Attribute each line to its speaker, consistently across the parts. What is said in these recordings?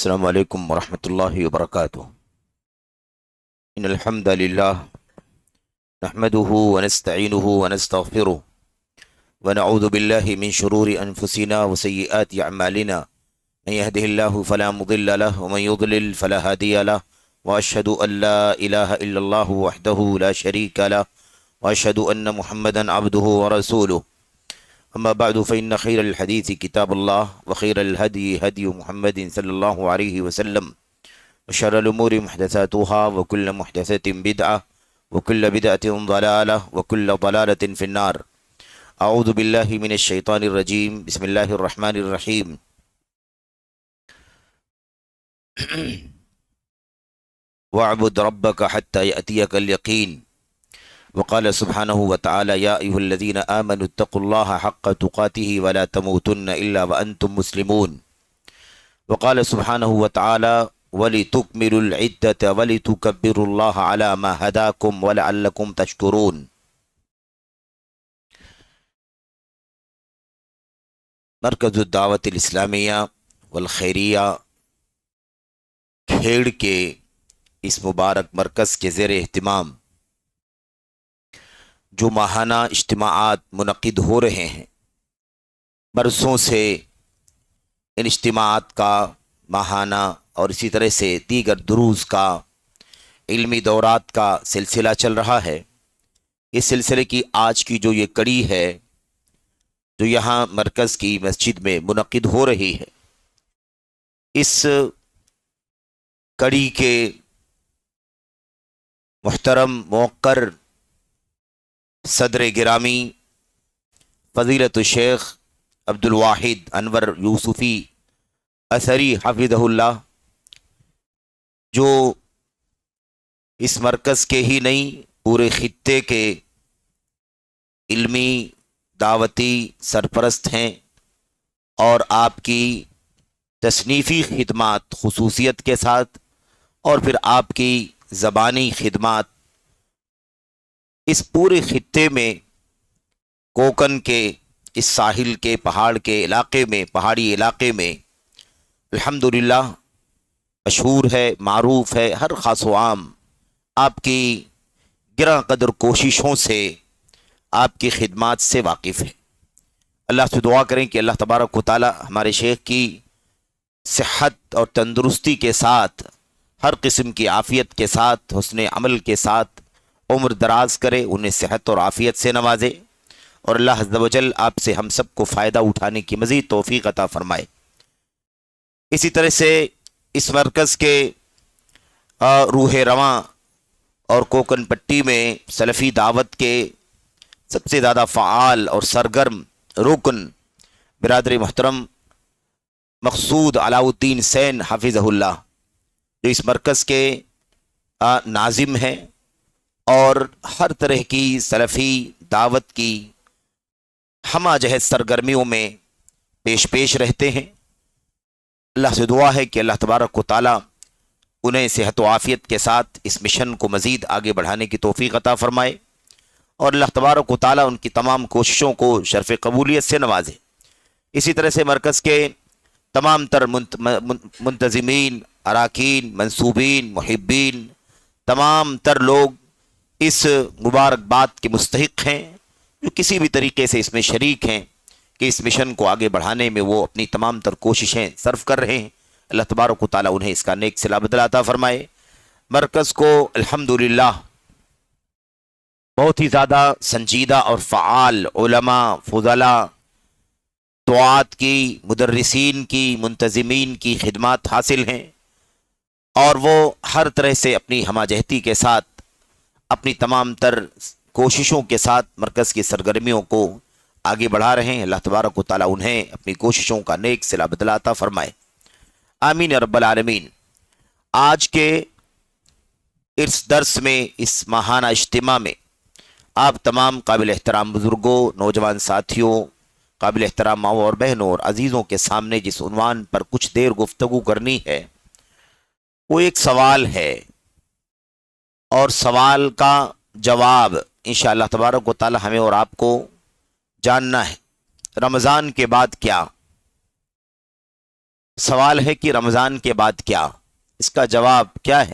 Speaker 1: السلام علیکم ورحمۃ اللہ وبرکاتہ۔ ان الحمد للہ نحمده ونستعینه ونستغفره ونعوذ باللہ من شرور انفسنا وسیئات اعمالنا من يهده الله فلا مضل له ومن يضلل فلا هادي له واشهد ان لا اله الا الله وحده لا شريك له واشهد ان محمدا عبده ورسوله اما بعد فان خير الحديث كتاب الله وخير الهدي هدي محمد صلى الله عليه وسلم وشر الأمور محدثاتها وكل محدثة بدعة وكل بدعة ضلالة وكل ضلالة في النار۔ اعوذ باللہ من الشیطان الرجیم، بسم اللہ الرحمن الرحیم۔ وَاعْبُدْ رَبَّكَ حَتَّى يَأْتِيَكَ الْيَقِينُ۔ وقال سبحانہ وتعالی یا ایھا الذین آمنوا اتقوا اللہ حق تقاتہ ولا تموتن الا وانتم مسلمون۔ وقال سبحانہ وتعالی وَلِتُكْمِلُوا الْعِدَّةَ وَلِتُكَبِّرُوا اللَّهَ عَلَى مَا هَدَاكُمْ وَلَعَلَّكُمْ تَشْكُرُونَ۔ مرکز الدعوت الاسلامیہ والخیریہ کھیڑ کے اس مبارک مرکز کے زیر اہتمام جو ماہانہ اجتماعات منعقد ہو رہے ہیں، برسوں سے ان اجتماعات کا ماہانہ اور اسی طرح سے دیگر دروس کا، علمی دورات کا سلسلہ چل رہا ہے۔ اس سلسلے کی آج کی جو یہ کڑی ہے جو یہاں مرکز کی مسجد میں منعقد ہو رہی ہے، اس کڑی کے محترم موقر صدر گرامی فضیلت الشیخ عبد الواحد انور یوسفی اثری حفظہ اللہ، جو اس مرکز کے ہی نہیں پورے خطے کے علمی دعوتی سرپرست ہیں، اور آپ کی تصنیفی خدمات خصوصیت کے ساتھ اور پھر آپ کی زبانی خدمات اس پورے خطے میں، کوکن کے اس ساحل کے پہاڑ کے علاقے میں، پہاڑی علاقے میں الحمدللہ مشہور ہے، معروف ہے، ہر خاص و عام آپ کی گراں قدر کوششوں سے، آپ کی خدمات سے واقف ہے۔ اللہ سے دعا کریں کہ اللہ تبارک و تعالی ہمارے شیخ کی صحت اور تندرستی کے ساتھ، ہر قسم کی عافیت کے ساتھ، حسن عمل کے ساتھ عمر دراز کرے، انہیں صحت اور عافیت سے نوازے، اور اللہ عز و جل آپ سے ہم سب کو فائدہ اٹھانے کی مزید توفیق عطا فرمائے۔ اسی طرح سے اس مرکز کے روح رواں اور کوکن پٹی میں سلفی دعوت کے سب سے زیادہ فعال اور سرگرم رکن برادر محترم مقصود علاء الدین سین حفظہ اللہ، جو اس مرکز کے ناظم ہیں اور ہر طرح کی سلفی دعوت کی ہمہ جہت سرگرمیوں میں پیش رہتے ہیں۔ اللہ سے دعا ہے کہ اللہ تبارک و تعالی انہیں صحت و عافیت کے ساتھ اس مشن کو مزید آگے بڑھانے کی توفیق عطا فرمائے، اور اللہ تبارک و تعالی ان کی تمام کوششوں کو شرف قبولیت سے نوازے۔ اسی طرح سے مرکز کے تمام تر منتظمین، اراکین، منصوبین، محبین، تمام تر لوگ اس مبارکباد کے مستحق ہیں، جو کسی بھی طریقے سے اس میں شریک ہیں کہ اس مشن کو آگے بڑھانے میں وہ اپنی تمام تر کوششیں صرف کر رہے ہیں۔ اللہ تبارک و تعالی انہیں اس کا نیک صلہ بدلہ عطا فرمائے۔ مرکز کو الحمدللہ بہت ہی زیادہ سنجیدہ اور فعال علماء، فضلاء، دعات کی، مدرسین کی، منتظمین کی خدمات حاصل ہیں، اور وہ ہر طرح سے اپنی ہمہ جہتی کے ساتھ، اپنی تمام تر کوششوں کے ساتھ مرکز کی سرگرمیوں کو آگے بڑھا رہے ہیں۔ اللہ تبارک و تعالی انہیں اپنی کوششوں کا نیک صلہ بدلہ عطا فرمائے، آمین یا رب العالمین۔ آج کے اس درس میں، اس ماہانہ اجتماع میں، آپ تمام قابل احترام بزرگوں، نوجوان ساتھیوں، قابل احترام ماؤں اور بہنوں اور عزیزوں کے سامنے جس عنوان پر کچھ دیر گفتگو کرنی ہے، وہ ایک سوال ہے، اور سوال کا جواب انشاءاللہ تبارک و تعالی ہمیں اور آپ کو جاننا ہے۔ رمضان کے بعد کیا؟ سوال ہے کہ رمضان کے بعد کیا؟ اس کا جواب کیا ہے؟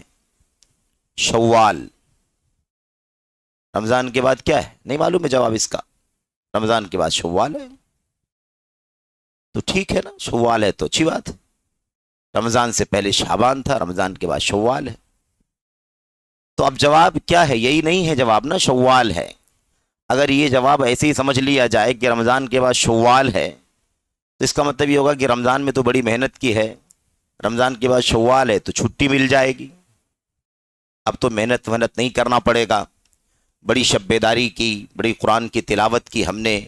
Speaker 1: شوال۔ رمضان کے بعد کیا ہے؟ نہیں معلوم ہے جواب اس کا؟ رمضان کے بعد شوال ہے تو ٹھیک ہے نا، شوال ہے تو اچھی بات ہے۔ رمضان سے پہلے شعبان تھا، رمضان کے بعد شوال ہے، تو اب جواب کیا ہے؟ یہی نہیں ہے جواب نا، شوال ہے۔ اگر یہ جواب ایسے ہی سمجھ لیا جائے کہ رمضان کے بعد شوال ہے تو اس کا مطلب یہ ہوگا کہ رمضان میں تو بڑی محنت کی ہے، رمضان کے بعد شوال ہے تو چھٹی مل جائے گی، اب تو محنت نہیں کرنا پڑے گا، بڑی شب بیداری کی، بڑی قرآن کی تلاوت کی، ہم نے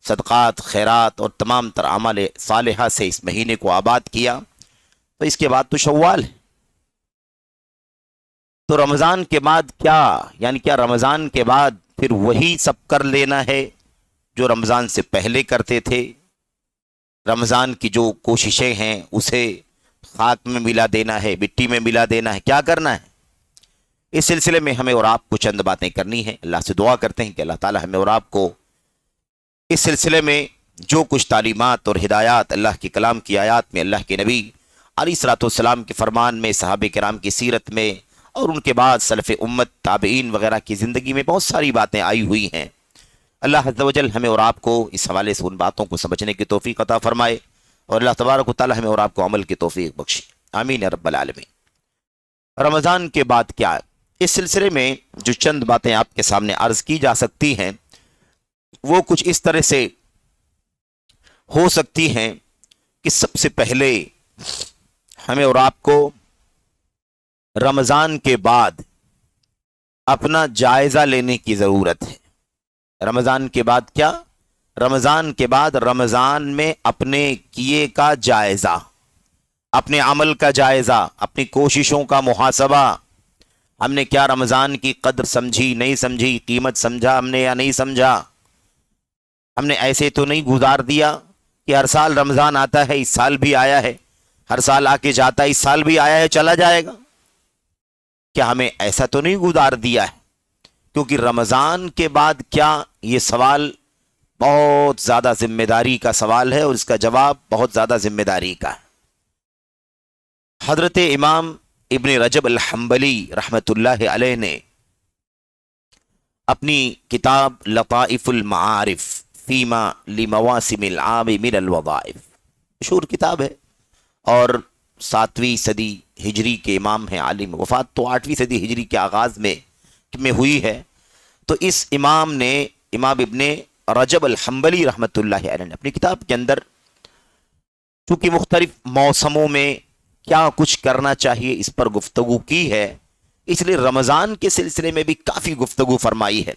Speaker 1: صدقات خیرات اور تمام تر اعمال صالحہ سے اس مہینے کو آباد کیا، تو اس کے بعد تو شوال ہے۔ تو رمضان کے بعد کیا؟ یعنی کیا رمضان کے بعد پھر وہی سب کر لینا ہے جو رمضان سے پہلے کرتے تھے؟ رمضان کی جو کوششیں ہیں اسے خاک میں ملا دینا ہے، مٹی میں ملا دینا ہے، کیا کرنا ہے؟ اس سلسلے میں ہمیں اور آپ کو چند باتیں کرنی ہیں۔ اللہ سے دعا کرتے ہیں کہ اللہ تعالی ہمیں اور آپ کو اس سلسلے میں جو کچھ تعلیمات اور ہدایات اللہ کے کلام کی آیات میں، اللہ کے نبی علیہ الصلوۃ والسلام کے فرمان میں، صحابہ کرام کی سیرت میں، اور ان کے بعد سلف امت تابعین وغیرہ کی زندگی میں بہت ساری باتیں آئی ہوئی ہیں، اللہ عز و جل ہمیں اور آپ کو اس حوالے سے ان باتوں کو سمجھنے کی توفیق عطا فرمائے، اور اللہ تبارک و تعالی ہمیں اور آپ کو عمل کی توفیق بخشے، آمین یا رب العالمین۔ رمضان کے بعد کیا؟ اس سلسلے میں جو چند باتیں آپ کے سامنے عرض کی جا سکتی ہیں وہ کچھ اس طرح سے ہو سکتی ہیں کہ سب سے پہلے ہمیں اور آپ کو رمضان کے بعد اپنا جائزہ لینے کی ضرورت ہے۔ رمضان کے بعد کیا؟ رمضان کے بعد رمضان میں اپنے کیے کا جائزہ، اپنے عمل کا جائزہ، اپنی کوششوں کا محاسبہ، ہم نے کیا رمضان کی قدر سمجھی نہیں سمجھی، قیمت سمجھا ہم نے یا نہیں سمجھا، ہم نے ایسے تو نہیں گزار دیا کہ ہر سال رمضان آتا ہے، اس سال بھی آیا ہے، ہر سال آ کے جاتا ہے، اس سال بھی آیا ہے چلا جائے گا، کیا ہمیں ایسا تو نہیں گزار دیا ہے؟ کیونکہ رمضان کے بعد کیا، یہ سوال بہت زیادہ ذمہ داری کا سوال ہے، اور اس کا جواب بہت زیادہ ذمہ داری کا ہے۔ حضرت امام ابن رجب الحنبلی رحمۃ اللہ علیہ نے اپنی کتاب لطائف المعارف فیما لمواسم العام من الوظائف، مشہور کتاب ہے، اور 7ویں صدی ہجری کے امام ہیں، عالم، وفات تو 8ویں صدی ہجری کے آغاز میں ہوئی ہے، تو اس امام نے، امام ابن رجب الحنبلی رحمۃ اللہ علیہ نے اپنی کتاب کے اندر چونکہ مختلف موسموں میں کیا کچھ کرنا چاہیے اس پر گفتگو کی ہے، اس لیے رمضان کے سلسلے میں بھی کافی گفتگو فرمائی ہے،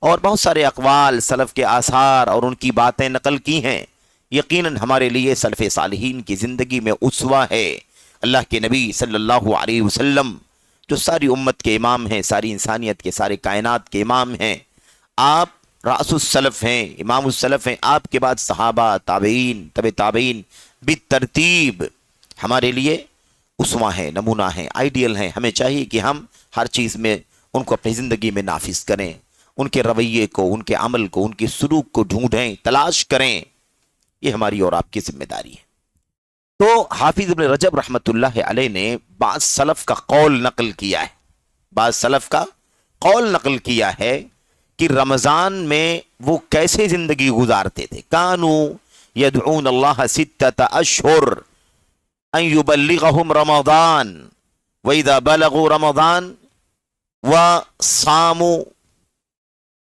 Speaker 1: اور بہت سارے اقوال سلف کے آثار اور ان کی باتیں نقل کی ہیں۔ یقیناً ہمارے لیے سلف صالحین کی زندگی میں اسوہ ہے۔ اللہ کے نبی صلی اللہ علیہ وسلم جو ساری امت کے امام ہیں، ساری انسانیت کے، سارے کائنات کے امام ہیں، آپ رأس السلف ہیں، امام السلف ہیں، آپ کے بعد صحابہ، تابعین، تبع تابعین بالترتیب ہمارے لیے اسوہ ہیں، نمونہ ہیں، آئیڈیل ہیں۔ ہمیں چاہیے کہ ہم ہر چیز میں ان کو اپنی زندگی میں نافذ کریں، ان کے رویے کو، ان کے عمل کو، ان کے سلوک کو ڈھونڈیں، تلاش کریں، یہ ہماری اور آپ کی ذمہ داری ہے۔ تو حافظ ابن رجب رحمۃ اللہ علیہ نے بعض سلف کا قول نقل کیا ہے، بعض سلف کا قول نقل کیا ہے کہ رمضان میں وہ کیسے زندگی گزارتے تھے۔ کانو یدعون اللہ 6 اشہر ان یبلغہم رمضان وَإِذَا بَلَغُوا رمضان وصاموا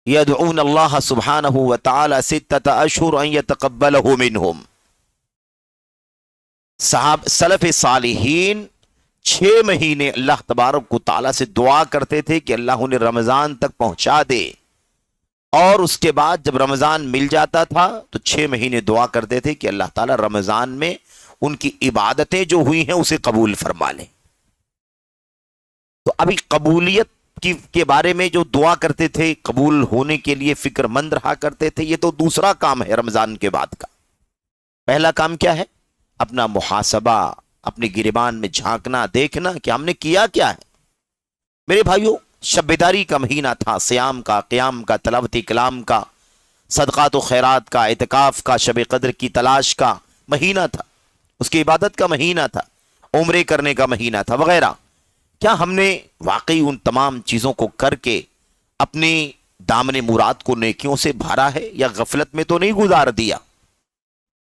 Speaker 1: يدعون اللہ سبحانہ وتعالی 6 اشہر ان یتقبلہ منہم۔ سلف صالحین 6 مہینے اللہ تبارک و تعالیٰ سے دعا کرتے تھے کہ اللہ انہیں رمضان تک پہنچا دے، اور اس کے بعد جب رمضان مل جاتا تھا تو 6 مہینے دعا کرتے تھے کہ اللہ تعالیٰ رمضان میں ان کی عبادتیں جو ہوئی ہیں اسے قبول فرما لے۔ تو ابھی قبولیت کے بارے میں جو دعا کرتے تھے، قبول ہونے کے لیے فکر مند رہا کرتے تھے، یہ تو دوسرا کام ہے رمضان کے بعد کا۔ پہلا کام کیا ہے؟ اپنا محاسبہ، اپنے گریبان میں جھانکنا، دیکھنا کہ ہم نے کیا کیا ہے۔ میرے بھائیوں، شب بیداری کا مہینہ تھا، صیام کا، قیام کا، تلاوت کلام کا، صدقات و خیرات کا، اعتکاف کا، شب قدر کی تلاش کا مہینہ تھا، اس کی عبادت کا مہینہ تھا، عمرے کرنے کا مہینہ تھا وغیرہ. کیا ہم نے واقعی ان تمام چیزوں کو کر کے اپنی دامن مراد کو نیکیوں سے بھرا ہے، یا غفلت میں تو نہیں گزار دیا؟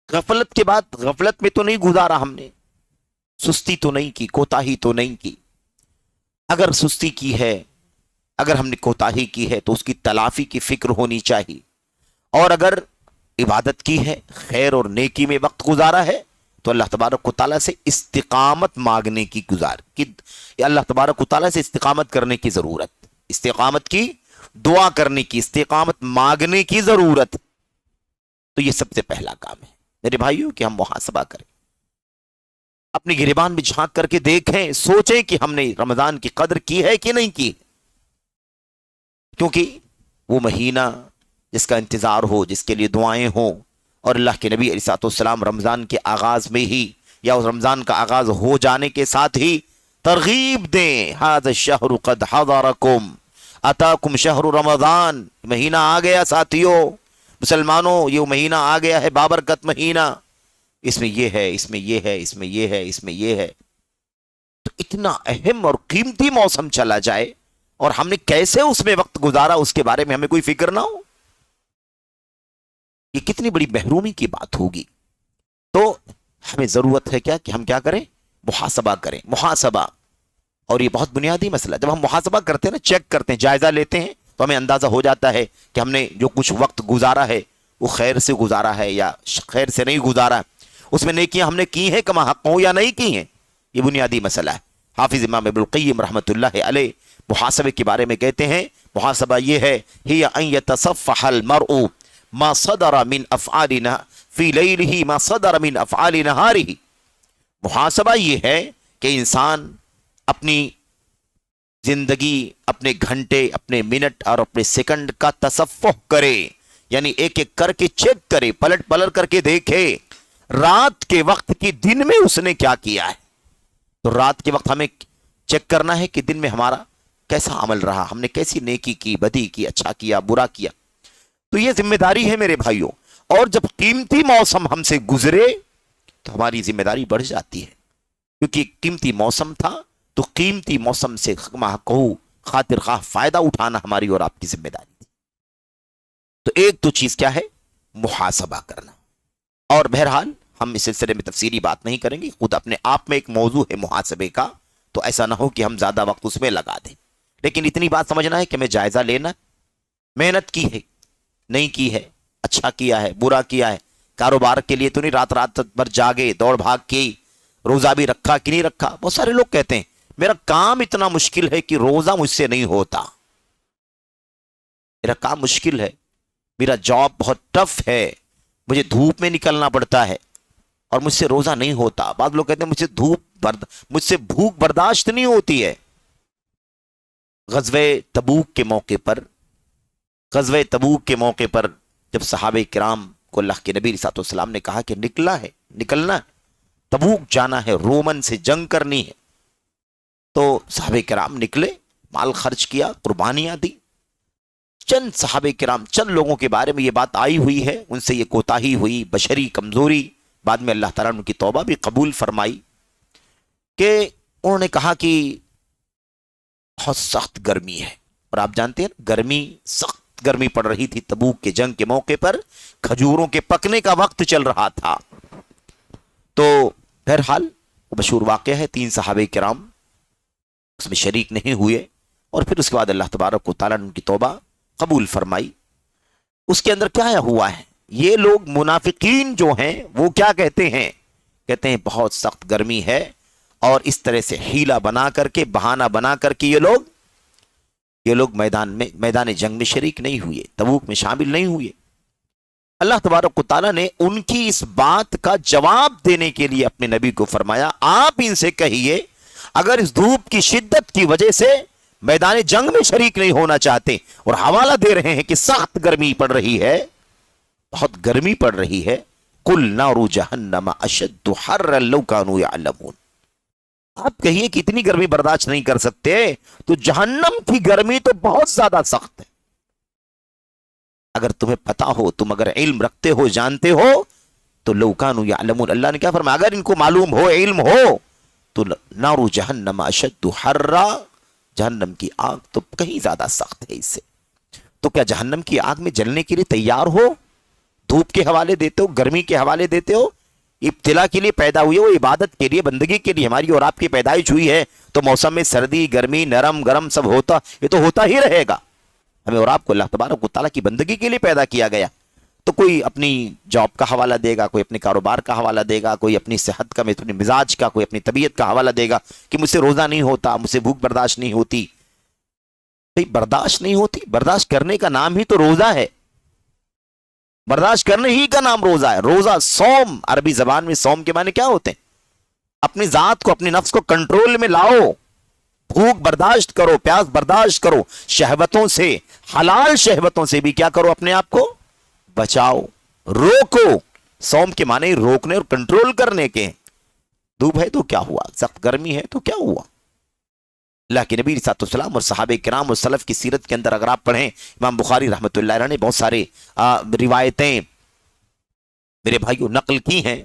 Speaker 1: غفلت کے بعد غفلت میں تو نہیں گزارا ہم نے، سستی تو نہیں کی، کوتاہی تو نہیں کی. اگر سستی کی ہے، اگر ہم نے کوتاہی کی ہے تو اس کی تلافی کی فکر ہونی چاہیے. اور اگر عبادت کی ہے، خیر اور نیکی میں وقت گزارا ہے، تو اللہ تبارک و تعالیٰ سے استقامت مانگنے کی اللہ تبارک و تعالیٰ سے استقامت کرنے کی ضرورت، استقامت کی دعا کرنے کی، استقامت مانگنے کی ضرورت. تو یہ سب سے پہلا کام ہے میرے بھائیوں کہ ہم محاسبہ کریں، اپنی گریبان میں جھانک کر کے دیکھیں، سوچیں کہ ہم نے رمضان کی قدر کی ہے کہ نہیں کی. کیونکہ وہ مہینہ جس کا انتظار ہو، جس کے لیے دعائیں ہوں، اور اللہ کے نبی علیہ السلام رمضان کے آغاز میں ہی یا اس رمضان کا آغاز ہو جانے کے ساتھ ہی ترغیب دیں، ھذا الشہر قد حضرکم اتاکم شہر رمضان، مہینہ آ گیا ساتھیوں، مسلمانوں، یہ مہینہ آ گیا ہے بابرکت مہینہ، اس میں یہ ہے، اس میں یہ ہے، اس میں یہ ہے، اس میں یہ ہے. تو اتنا اہم اور قیمتی موسم چلا جائے اور ہم نے کیسے اس میں وقت گزارا اس کے بارے میں ہمیں کوئی فکر نہ ہو، یہ کتنی بڑی محرومی کی بات ہوگی. تو ہمیں ضرورت ہے کیا کہ ہم کیا کریں؟ محاسبہ کریں. محاسبہ، اور یہ بہت بنیادی مسئلہ. جب ہم محاسبہ کرتے ہیں نا، چیک کرتے ہیں، جائزہ لیتے ہیں، تو ہمیں اندازہ ہو جاتا ہے کہ ہم نے جو کچھ وقت گزارا ہے وہ خیر سے گزارا ہے یا خیر سے نہیں گزارا، اس میں نیکیاں ہم نے کی ہیں کما حق ہوں یا نہیں کی ہیں. یہ بنیادی مسئلہ ہے. حافظ امام ابن القیم رحمۃ اللہ علیہ محاسبے کے بارے میں کہتے ہیں، محاسبہ یہ ہے، ہی ان یتصفح المرء ما صدر من افعالنا فی لیلہ ما صدر من افعال نہارہ. محاسبہ یہ ہے کہ انسان اپنی زندگی، اپنے گھنٹے، اپنے منٹ اور اپنے سیکنڈ کا تصفح کرے، یعنی ایک ایک کر کے چیک کرے، پلٹ پلٹ کر کے دیکھے رات کے وقت کی دن میں اس نے کیا کیا ہے. تو رات کے وقت ہمیں چیک کرنا ہے کہ دن میں ہمارا کیسا عمل رہا، ہم نے کیسی نیکی کی، بدی کی، اچھا کیا، برا کیا. تو یہ ذمہ داری ہے میرے بھائیوں. اور جب قیمتی موسم ہم سے گزرے تو ہماری ذمہ داری بڑھ جاتی ہے، کیونکہ قیمتی موسم تھا تو قیمتی موسم سے خاطر خواہ فائدہ اٹھانا ہماری اور آپ کی ذمہ داری تھی. تو ایک تو چیز کیا ہے؟ محاسبہ کرنا. اور بہرحال ہم اس سلسلے میں تفصیلی بات نہیں کریں گے، خود اپنے آپ میں ایک موضوع ہے محاسبے کا، تو ایسا نہ ہو کہ ہم زیادہ وقت اس میں لگا دیں. لیکن اتنی بات سمجھنا ہے کہ ہمیں جائزہ لینا، محنت کی ہے، نہیں کی ہے، اچھا کیا ہے، برا کیا ہے. کاروبار کے لیے تو نہیں رات رات بھر جاگے، دوڑ بھاگ کی، روزہ بھی رکھا کہ نہیں رکھا. بہت سارے لوگ کہتے ہیں میرا کام اتنا مشکل ہے کہ روزہ مجھ سے نہیں ہوتا، میرا کام مشکل ہے، میرا جاب بہت ٹف ہے، مجھے دھوپ میں نکلنا پڑتا ہے اور مجھ سے روزہ نہیں ہوتا. بعض لوگ کہتے ہیں مجھ سے بھوک برداشت نہیں ہوتی ہے. غزوہ تبوک کے موقع پر جب صحابہ کرام کو اللہ کے نبی صلی اللہ علیہ وسلم نے کہا کہ نکلنا ہے، تبوک جانا ہے، رومن سے جنگ کرنی ہے، تو صحابہ کرام نکلے، مال خرچ کیا، قربانیاں دی. چند صحابہ کرام، چند لوگوں کے بارے میں یہ بات آئی ہوئی ہے، ان سے یہ کوتاہی ہوئی، بشری کمزوری. بعد میں اللہ تعالیٰ نے ان کی توبہ بھی قبول فرمائی کہ انہوں نے کہا کہ بہت سخت گرمی ہے، اور آپ جانتے ہیں سخت گرمی پڑ رہی تھی. تبوک کے جنگ کے موقع پر کھجوروں کے پکنے کا وقت چل رہا تھا. تو بہرحال وہ مشہور واقعہ ہے، 3 صحابہ کرام اس میں شریک نہیں ہوئے، اور پھر اس کے بعد اللہ تبارک و تعالیٰ نے ان کی توبہ قبول فرمائی. اس کے اندر کیا ہوا ہے؟ یہ لوگ منافقین جو ہیں وہ کیا کہتے ہیں بہت سخت گرمی ہے، اور اس طرح سے حیلہ بنا کر کے، بہانہ بنا کر کے یہ لوگ میدان جنگ میں شریک نہیں ہوئے، تبوک میں شامل نہیں ہوئے. اللہ تبارک و تعالیٰ نے ان کی اس بات کا جواب دینے کے لیے اپنے نبی کو فرمایا، آپ ان سے کہیے اگر اس دھوپ کی شدت کی وجہ سے میدان جنگ میں شریک نہیں ہونا چاہتے اور حوالہ دے رہے ہیں کہ سخت گرمی پڑ رہی ہے، بہت گرمی پڑ رہی ہے، قُلْ نَارُ جَهَنَّمَ أَشَدُّ حَرًّا لَوْ كَانُوا يَعْلَمُونَ، آپ کہیے کہ اتنی گرمی برداشت نہیں کر سکتے تو جہنم کی گرمی تو بہت زیادہ سخت ہے. اگر تمہیں پتا ہو، تم اگر علم رکھتے ہو، جانتے ہو، تو لو کانوا یعلمون، اللہ نے کیا فرمایا اگر ان کو معلوم ہو، علم ہو، تو نار جہنم اشد حرا، جہنم کی آگ تو کہیں زیادہ سخت ہے اس سے. تو کیا جہنم کی آگ میں جلنے کے لیے تیار ہو؟ دھوپ کے حوالے دیتے ہو، گرمی کے حوالے دیتے ہو؟ ابتلا کے لیے پیدا ہوئی ہے، وہ عبادت کے لیے، بندگی کے لیے ہماری اور آپ کی پیدائش ہوئی ہے. تو موسم میں سردی گرمی نرم گرم سب ہوتا، یہ تو ہوتا ہی رہے گا. ہمیں اور آپ کو اللہ تبارک و تعالیٰ کی بندگی کے لیے پیدا کیا گیا. تو کوئی اپنی جاب کا حوالہ دے گا، کوئی اپنے کاروبار کا حوالہ دے گا، کوئی اپنی صحت کا، اپنے مزاج کا، کوئی اپنی طبیعت کا حوالہ دے گا کہ مجھ سے روزہ نہیں ہوتا، مجھ سے بھوک برداشت نہیں ہوتی. برداشت نہیں ہوتی، برداشت کرنے کا نام ہی تو روزہ ہے. برداشت کرنے ہی کا نام روزہ ہے. روزہ صوم، عربی زبان میں صوم کے معنی کیا ہوتے ہیں؟ اپنی ذات کو، اپنی نفس کو کنٹرول میں لاؤ، بھوک برداشت کرو، پیاس برداشت کرو، شہوتوں سے، حلال شہوتوں سے بھی کیا کرو، اپنے آپ کو بچاؤ، روکو. صوم کے معنی روکنے اور کنٹرول کرنے کے. دھوپ ہے تو کیا ہوا، سخت گرمی ہے تو کیا ہوا. اللہ کے نبی صلی اللہ علیہ وسلم اور صحابہ کرام اور سلف کی سیرت کے اندر اگر آپ پڑھیں، امام بخاری رحمۃ اللہ علیہ نے بہت سارے روایتیں میرے بھائیوں نقل کی ہیں،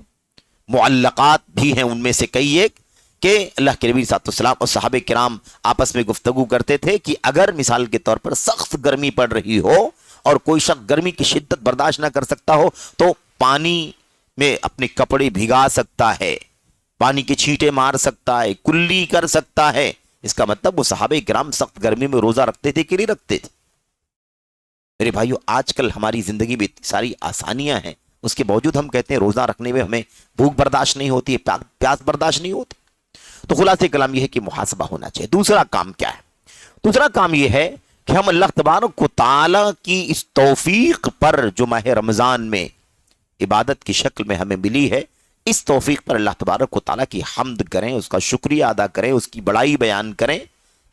Speaker 1: معلقات بھی ہیں ان میں سے کئی ایک، کہ اللہ کے نبی صلی اللہ علیہ وسلم اور صحابہ کرام آپس میں گفتگو کرتے تھے کہ اگر مثال کے طور پر سخت گرمی پڑ رہی ہو اور کوئی شخص گرمی کی شدت برداشت نہ کر سکتا ہو تو پانی میں اپنے کپڑے بھگا سکتا ہے، پانی کے چھینٹے مار سکتا ہے، کلی کر سکتا ہے. اس کا مطلب وہ صحابہ کرام سخت گرمی میں روزہ رکھتے تھے کہ نہیں رکھتے تھے؟ میرے بھائیو آج کل ہماری زندگی میں اتنی ساری آسانیاں ہیں، اس کے باوجود ہم کہتے ہیں روزہ رکھنے میں ہمیں بھوک برداشت نہیں ہوتی ہے، پیاس برداشت نہیں ہوتی. تو خلاصہ کلام یہ ہے کہ محاسبہ ہونا چاہیے. دوسرا کام کیا ہے؟ دوسرا کام یہ ہے کہ ہم اللہ تبارک و تعالیٰ کی اس توفیق پر جو ماہ رمضان میں عبادت کی شکل میں ہمیں ملی ہے، اس توفیق پر اللہ تبارک و تعالیٰ کی حمد کریں، اس کا شکریہ ادا کریں، اس کی بڑائی بیان کریں،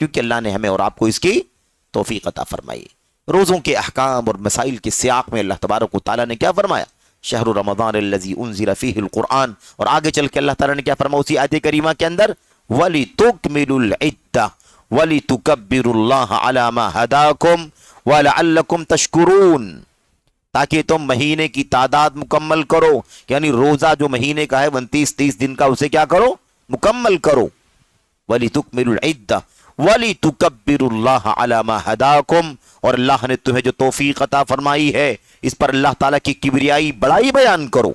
Speaker 1: کیونکہ اللہ نے ہمیں اور آپ کو اس کی توفیق عطا فرمائی. روزوں کے احکام اور مسائل کے سیاق میں اللہ تبارک و تعالیٰ نے کیا فرمایا؟ شہر رمضان الذی انزل فیہ القرآن. اور آگے چل کے اللہ تعالیٰ نے کیا فرمایا اسی آیت کریمہ کے اندر؟ وَلِتُكْمِلُوا الْعِدَّةَ وَلِتُكَبِّرُوا اللَّهَ عَلَى مَا هَدَاكُمْ وَلَعَلَّكُمْ تَشْكُرُونَ. تاکہ تم مہینے کی تعداد مکمل کرو، یعنی روزہ جو مہینے کا ہے 29-30 دن کا، اسے کیا کرو؟ مکمل کرو. وَلِتُكْمِلُوا الْعِدَّةَ وَلِتُكَبِّرُوا اللَّهَ عَلَى مَا هَدَاكُمْ. اور اللہ نے تمہیں جو توفیق عطا فرمائی ہے اس پر اللہ تعالیٰ کی کبریائی بڑائی بیان کرو.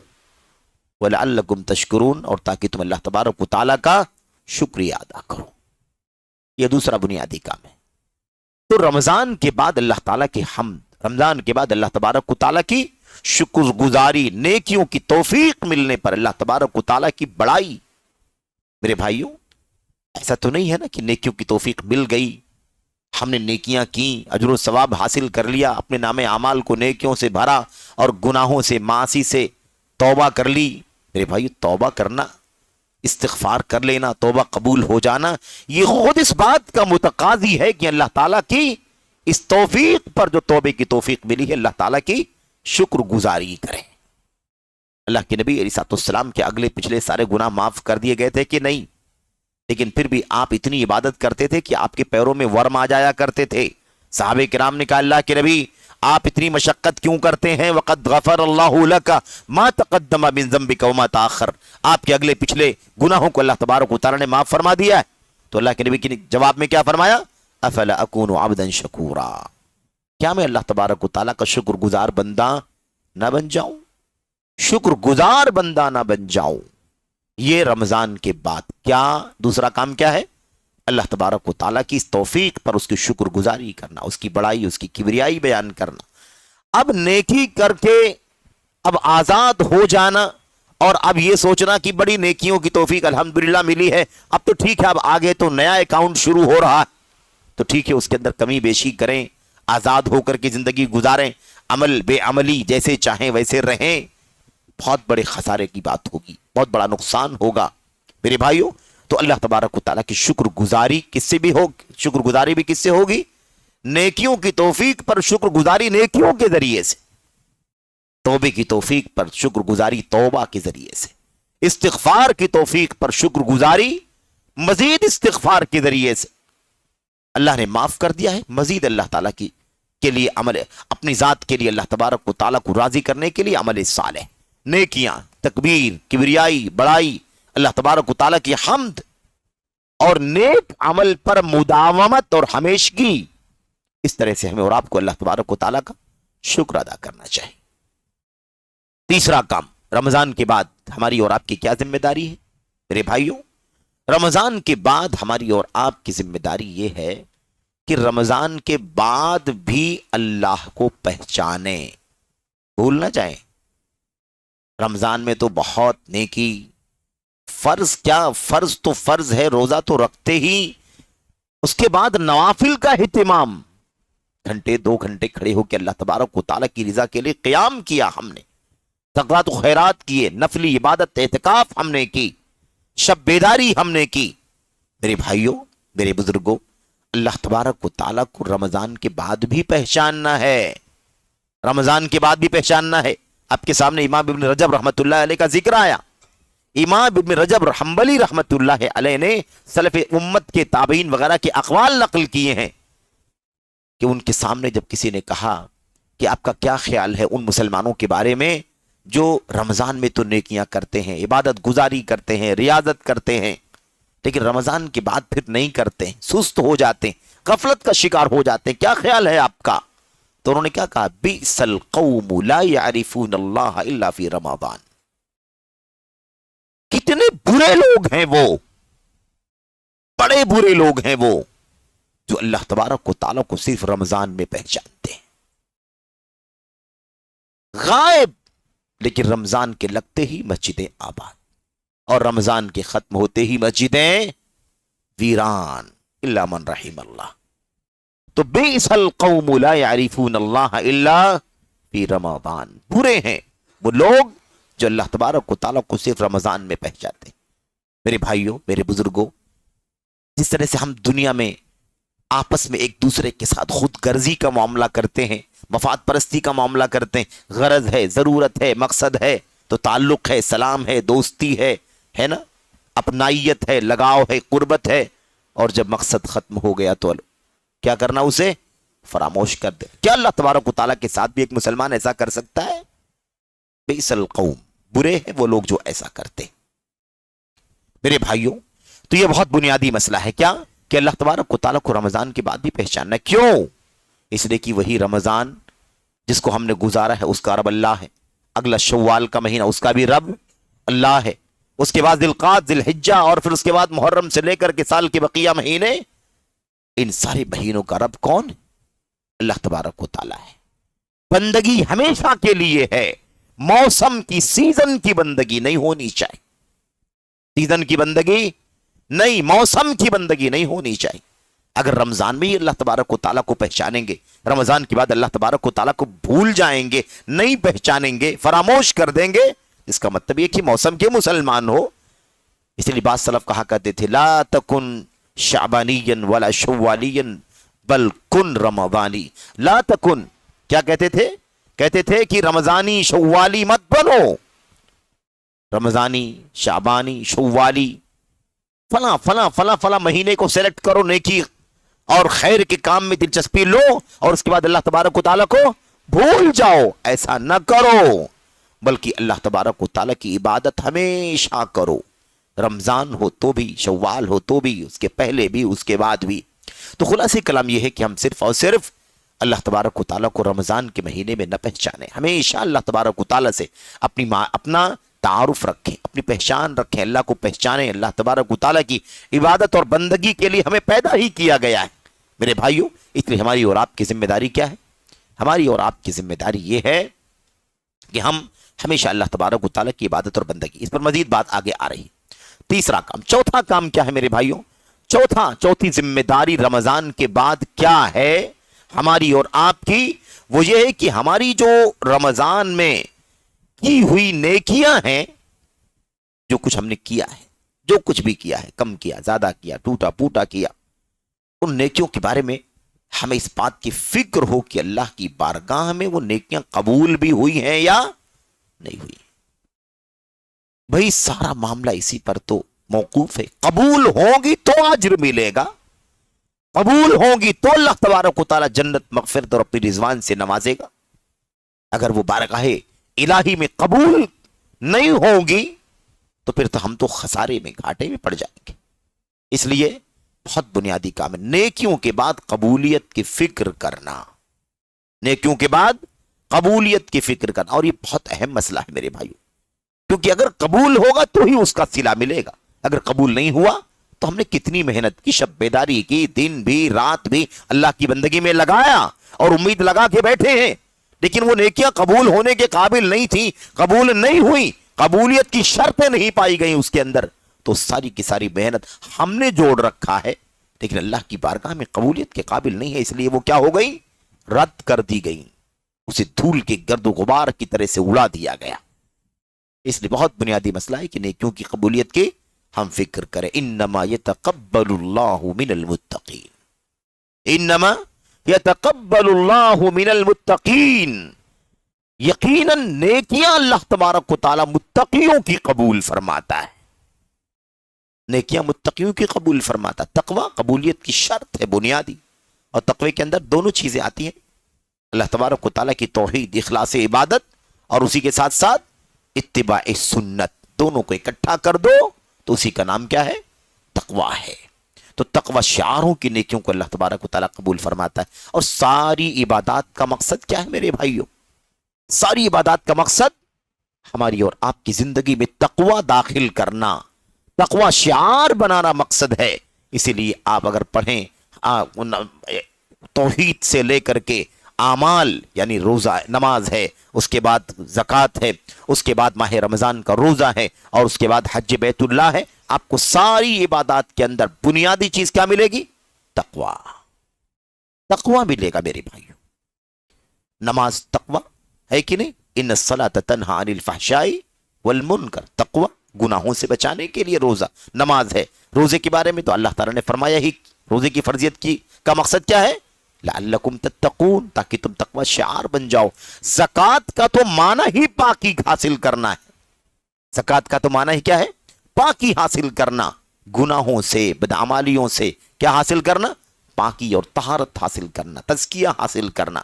Speaker 1: وَلَعَلَّكُمْ تَشْكُرُونَ. اور تاکہ تم اللہ تبارک و تعالیٰ کا شکریہ ادا کرو. یہ دوسرا بنیادی کام ہے. تو رمضان کے بعد اللہ تعالیٰ کی حمد، رمضان کے بعد اللہ تبارک و تعالیٰ کی شکر گزاری، نیکیوں کی توفیق ملنے پر اللہ تبارک و تعالیٰ کی بڑائی. میرے بھائیوں ایسا تو نہیں ہے نا کہ نیکیوں کی توفیق مل گئی، ہم نے نیکیاں کی، اجر و ثواب حاصل کر لیا، اپنے نام اعمال کو نیکیوں سے بھرا اور گناہوں سے، معاصی سے توبہ کر لی. میرے بھائیو توبہ کرنا، استغفار کر لینا، توبہ قبول ہو جانا، یہ خود اس بات کا متقاضی ہے کہ اللہ تعالیٰ کی اس توفیق پر جو توبے کی توفیق ملی ہے اللہ تعالیٰ کی شکر گزاری کریں. اللہ کے نبی علیہ السلام کے اگلے پچھلے سارے گناہ معاف کر دیے گئے تھے کہ نہیں؟ لیکن پھر بھی آپ اتنی عبادت کرتے تھے کہ آپ کے پیروں میں ورم آ جایا کرتے تھے. صحابہ کرام نے کہا اللہ کے نبی آپ اتنی مشقت کیوں کرتے ہیں؟ وقد غفر اللہ لک ما تقدم من ذنبک وما تاخر. آپ کے اگلے پچھلے گناہوں کو اللہ تبارک و تعالیٰ نے معاف فرما دیا ہے. تو اللہ کے نبی کے جواب میں کیا فرمایا؟ افلا اکون عبدا شکورا. کیا میں اللہ تبارک و تعالیٰ کا شکر گزار بندہ نہ بن جاؤں؟ شکر گزار بندہ نہ بن جاؤں. یہ رمضان کے بعد کیا دوسرا کام کیا ہے؟ اللہ تبارک و تعالیٰ کی اس توفیق پر اس کی شکر گزاری کرنا، اس کی بڑائی، اس کی کبریائی بیان کرنا. اب نیکی کر کے اب آزاد ہو جانا اور اب یہ سوچنا کہ بڑی نیکیوں کی توفیق الحمدللہ ملی ہے، اب تو ٹھیک ہے، اب آگے تو نیا اکاؤنٹ شروع ہو رہا ہے، تو ٹھیک ہے اس کے اندر کمی بیشی کریں، آزاد ہو کر کے زندگی گزاریں، عمل بے عملی جیسے چاہیں ویسے رہیں. بہت بڑے خسارے کی بات ہوگی، بہت بڑا نقصان ہوگا. میرے بھائیوں تو اللہ تبارک و تعالیٰ کی شکر گزاری کس سے بھی ہوگی؟ شکر گزاری بھی کس سے ہوگی؟ نیکیوں کی توفیق پر شکر گزاری نیکیوں کے ذریعے سے، توبے کی توفیق پر شکر گزاری توبہ کے ذریعے سے، استغفار کی توفیق پر شکر گزاری مزید استغفار کے ذریعے سے. اللہ نے معاف کر دیا ہے، مزید اللہ تعالیٰ کی کے لیے عمل، اپنی ذات کے لیے اللہ تبارک و تعالیٰ کو راضی کرنے کے لیے عمل صالح، نیکیاں تکبیر، کبریائی، بڑائی، اللہ تبارک و تعالیٰ کی حمد اور نیک عمل پر مداومت اور ہمیشگی، اس طرح سے ہمیں اور آپ کو اللہ تبارک و تعالیٰ کا شکر ادا کرنا چاہیے۔ تیسرا کام، رمضان کے بعد ہماری اور آپ کی کیا ذمہ داری ہے میرے بھائیوں؟ رمضان کے بعد ہماری اور آپ کی ذمہ داری یہ ہے کہ رمضان کے بعد بھی اللہ کو پہچانیں، بھول نہ جائیں۔ رمضان میں تو بہت نیکی، فرض کیا، فرض تو فرض ہے، روزہ تو رکھتے ہی، اس کے بعد نوافل کا اہتمام، گھنٹے 2 گھنٹے کھڑے ہو کے اللہ تبارک و تعالیٰ کی رضا کے لیے قیام کیا ہم نے، تقویٰ و خیرات کیے، نفلی عبادت اعتکاف ہم نے کی، شب بیداری ہم نے کی۔ میرے بھائیوں، میرے بزرگوں، اللہ تبارک و تعالیٰ کو رمضان کے بعد بھی پہچاننا ہے، رمضان کے بعد بھی پہچاننا ہے۔ آپ کے سامنے امام ابن رجب رحمت اللہ علیہ کا ذکر آیا۔ امام ابن رجب حنبلی رحمت اللہ علیہ نے سلف امت کے تابعین وغیرہ کے اقوال نقل کیے ہیں کہ ان کے سامنے جب کسی نے کہا کہ آپ کا کیا خیال ہے ان مسلمانوں کے بارے میں جو رمضان میں تو نیکیاں کرتے ہیں، عبادت گزاری کرتے ہیں، ریاضت کرتے ہیں، لیکن رمضان کے بعد پھر نہیں کرتے ہیں، سست ہو جاتے ہیں، غفلت کا شکار ہو جاتے ہیں، کیا خیال ہے آپ کا؟ تو انہوں نے کیا کہا؟ بئس القوم لا يعرفون اللہ الا فی رمضان۔ کتنے برے لوگ ہیں وہ، بڑے برے لوگ ہیں وہ جو اللہ تبارک و تعالیٰ کو صرف رمضان میں پہچانتے ہیں، غائب، لیکن رمضان کے لگتے ہی مسجدیں آباد اور رمضان کے ختم ہوتے ہی مسجدیں ویران، الا من رحم اللہ۔ تو بئس القوم لا يعرفون اللہ الا فی رمضان، برے ہیں وہ لوگ جو اللہ تبارک و تعالیٰ کو صرف رمضان میں پہچانتے ہیں۔ میرے بھائیوں، میرے بزرگوں، جس طرح سے ہم دنیا میں آپس میں ایک دوسرے کے ساتھ خود غرضی کا معاملہ کرتے ہیں، مفاد پرستی کا معاملہ کرتے ہیں، غرض ہے، ضرورت ہے، مقصد ہے تو تعلق ہے، سلام ہے، دوستی ہے نا، اپنائیت ہے، لگاؤ ہے، قربت ہے، اور جب مقصد ختم ہو گیا تو کیا کرنا؟ اسے فراموش کر دے۔ کیا اللہ تبارک و تعالیٰ کے ساتھ بھی ایک مسلمان ایسا کر سکتا ہے؟ بئس القوم، برے ہیں وہ لوگ جو ایسا کرتے۔ میرے بھائیوں، تو یہ بہت بنیادی مسئلہ ہے، کیا کہ اللہ تبارک و تعالیٰ کو رمضان کے بعد بھی پہچاننا ہے۔ کیوں؟ اس لیے کہ وہی رمضان جس کو ہم نے گزارا ہے اس کا رب اللہ ہے، اگلا شوال کا مہینہ اس کا بھی رب اللہ ہے، اس کے بعد ذوالقعدہ، ذی الحجہ، اور پھر اس کے بعد محرم سے لے کر کے سال کے بقیہ مہینے، ان سارے مہینوں کا رب کون؟ اللہ تبارک و تعالیٰ ہے۔ بندگی ہمیشہ کے لیے ہے، موسم کی، سیزن کی بندگی نہیں ہونی چاہیے، سیزن کی بندگی نہیں، موسم کی بندگی نہیں ہونی چاہیے۔ اگر رمضان میں ہی اللہ تبارک و تعالیٰ کو پہچانیں گے، رمضان کے بعد اللہ تبارک و تعالیٰ کو بھول جائیں گے، نہیں پہچانیں گے، فراموش کر دیں گے، اس کا مطلب یہ کہ موسم کے مسلمان ہو۔ اس لیے بعض سلف کہا کرتے تھے لا تکن شعبانیا ولا شوالیا بل کن رمضانی، لا تکن، کیا کہتے تھے؟ کہتے تھے کہ رمضانی شوالی مت بنو، رمضانی، شعبانی، شوالی، فلاں فلاں فلاں فلاں مہینے کو سیلیکٹ کرو، نیکی اور خیر کے کام میں دلچسپی لو، اور اس کے بعد اللہ تبارک و تعالیٰ کو بھول جاؤ۔ ایسا نہ کرو، بلکہ اللہ تبارک و تعالیٰ کی عبادت ہمیشہ کرو، رمضان ہو تو بھی، شوال ہو تو بھی، اس کے پہلے بھی، اس کے بعد بھی۔ تو خلاصہ کلام یہ ہے کہ ہم صرف اور صرف اللہ تبارک و تعالیٰ کو رمضان کے مہینے میں نہ پہچانیں، ہمیشہ اللہ تبارک و تعالیٰ سے اپنا تعارف رکھیں، اپنی پہچان رکھیں، اللہ کو پہچانیں۔ اللہ تبارک و تعالیٰ کی عبادت اور بندگی کے لیے ہمیں پیدا ہی کیا گیا ہے میرے بھائیوں۔ اس لیے ہماری اور آپ کی ذمہ داری کیا ہے؟ ہماری اور آپ کی ذمہ داری یہ ہے کہ ہم ہمیشہ اللہ تبارک و تعالیٰ کی عبادت اور بندگی، اس پر مزید بات آگے آ رہی۔ تیسرا کام، چوتھا کام کیا ہے میرے بھائیوں؟ چوتھی ذمہ داری رمضان کے بعد کیا ہے ہماری اور آپ کی؟ وہ یہ ہے کہ ہماری جو رمضان میں کی ہوئی نیکیاں ہیں، جو کچھ ہم نے کیا ہے، جو کچھ بھی کیا ہے، کم کیا، زیادہ کیا، ٹوٹا پوٹا کیا، ان نیکیوں کے بارے میں ہمیں اس بات کی فکر ہو کہ اللہ کی بارگاہ میں وہ نیکیاں قبول بھی ہوئی ہیں یا نہیں ہوئی۔ بھئی سارا معاملہ اسی پر تو موقوف ہے، قبول ہوگی تو اجر ملے گا، قبول ہوگی تو اللہ تبارک و تعالی جنت، مغفرت اور اپنی رضوان سے نوازے گا۔ اگر وہ بارگاہ الہی میں قبول نہیں ہوگی تو پھر تو ہم تو خسارے میں گھاٹے میں پڑ جائیں گے. اس لیے بہت بنیادی کام ہے نیکیوں کے بعد قبولیت کی فکر کرنا. نیکیوں کے بعد قبولیت کی فکر کرنا. اور یہ بہت اہم مسئلہ ہے میرے بھائیو, کیونکہ اگر قبول ہوگا تو ہی اس کا صلہ ملے گا. اگر قبول نہیں ہوا تو ہم نے کتنی محنت کی, شب بیداری کی, دن بھی رات بھی اللہ کی بندگی میں لگایا اور امید لگا کے بیٹھے ہیں, لیکن وہ نیکیاں قبول ہونے کے قابل نہیں تھیں, قبول نہیں ہوئی, قبولیت کی شرطیں نہیں پائی گئیں اس کے اندر, تو ساری کی ساری محنت ہم نے جوڑ رکھا ہے لیکن اللہ کی بارگاہ میں قبولیت کے قابل نہیں ہے, اس لیے وہ کیا ہو گئی, رد کر دی گئی, اسے دھول کے گرد و غبار کی طرح سے اڑا دیا گیا. اس لیے بہت بنیادی مسئلہ ہے کہ نیکیوں کی قبولیت کی ہم فکر کریں. انما یتقبل اللہ من المتقین, انما یتقبل اللہ من المتقین, یقیناً نیکیاں اللہ تبارک و تعالی متقیوں کی قبول فرماتا ہے. نیکیاں متقیوں کی قبول فرماتا. تقوی قبولیت کی شرط ہے بنیادی, اور تقوی کے اندر دونوں چیزیں آتی ہیں, اللہ تبارک و تعالیٰ کی توحید, اخلاص عبادت, اور اسی کے ساتھ ساتھ اتباع سنت. دونوں کو اکٹھا کر دو تو اسی کا نام کیا ہے, تقوی ہے. تو تقوی شعاروں کی نیکیوں کو اللہ تبارک و تعالیٰ قبول فرماتا ہے. اور ساری عبادات کا مقصد کیا ہے میرے بھائیوں, ساری عبادات کا مقصد ہماری اور آپ کی زندگی میں تقوی داخل کرنا, تقوی شعار بنانا مقصد ہے. اسی لیے آپ اگر پڑھیں توحید سے لے کر کے اعمال, یعنی روزہ نماز ہے, اس کے بعد زکوٰۃ ہے, اس کے بعد ماہ رمضان کا روزہ ہے, اور اس کے بعد حج بیت اللہ ہے, آپ کو ساری عبادات کے اندر بنیادی چیز کیا ملے گی, تقوی. تقوی ملے گا میرے بھائیوں. نماز تقوی ہے کہ نہیں, ان الصلاۃ تنہی عن الفحشاء والمنکر, تقوی گناہوں سے بچانے کے لیے روزہ نماز ہے. روزے کے بارے میں تو اللہ تعالیٰ نے فرمایا ہی, روزے کی فرضیت کی کا مقصد کیا ہے, لعلکم تتقون, تاکہ تم تقوی شعار بن جاؤ. زکوٰۃ کا تو معنی ہی پاکی حاصل کرنا ہے. زکوٰۃ کا تو معنی ہی کیا ہے, پاکی حاصل کرنا, گناہوں سے, بدعمالیوں سے کیا حاصل کرنا, پاکی اور طہارت حاصل کرنا, تزکیہ حاصل کرنا,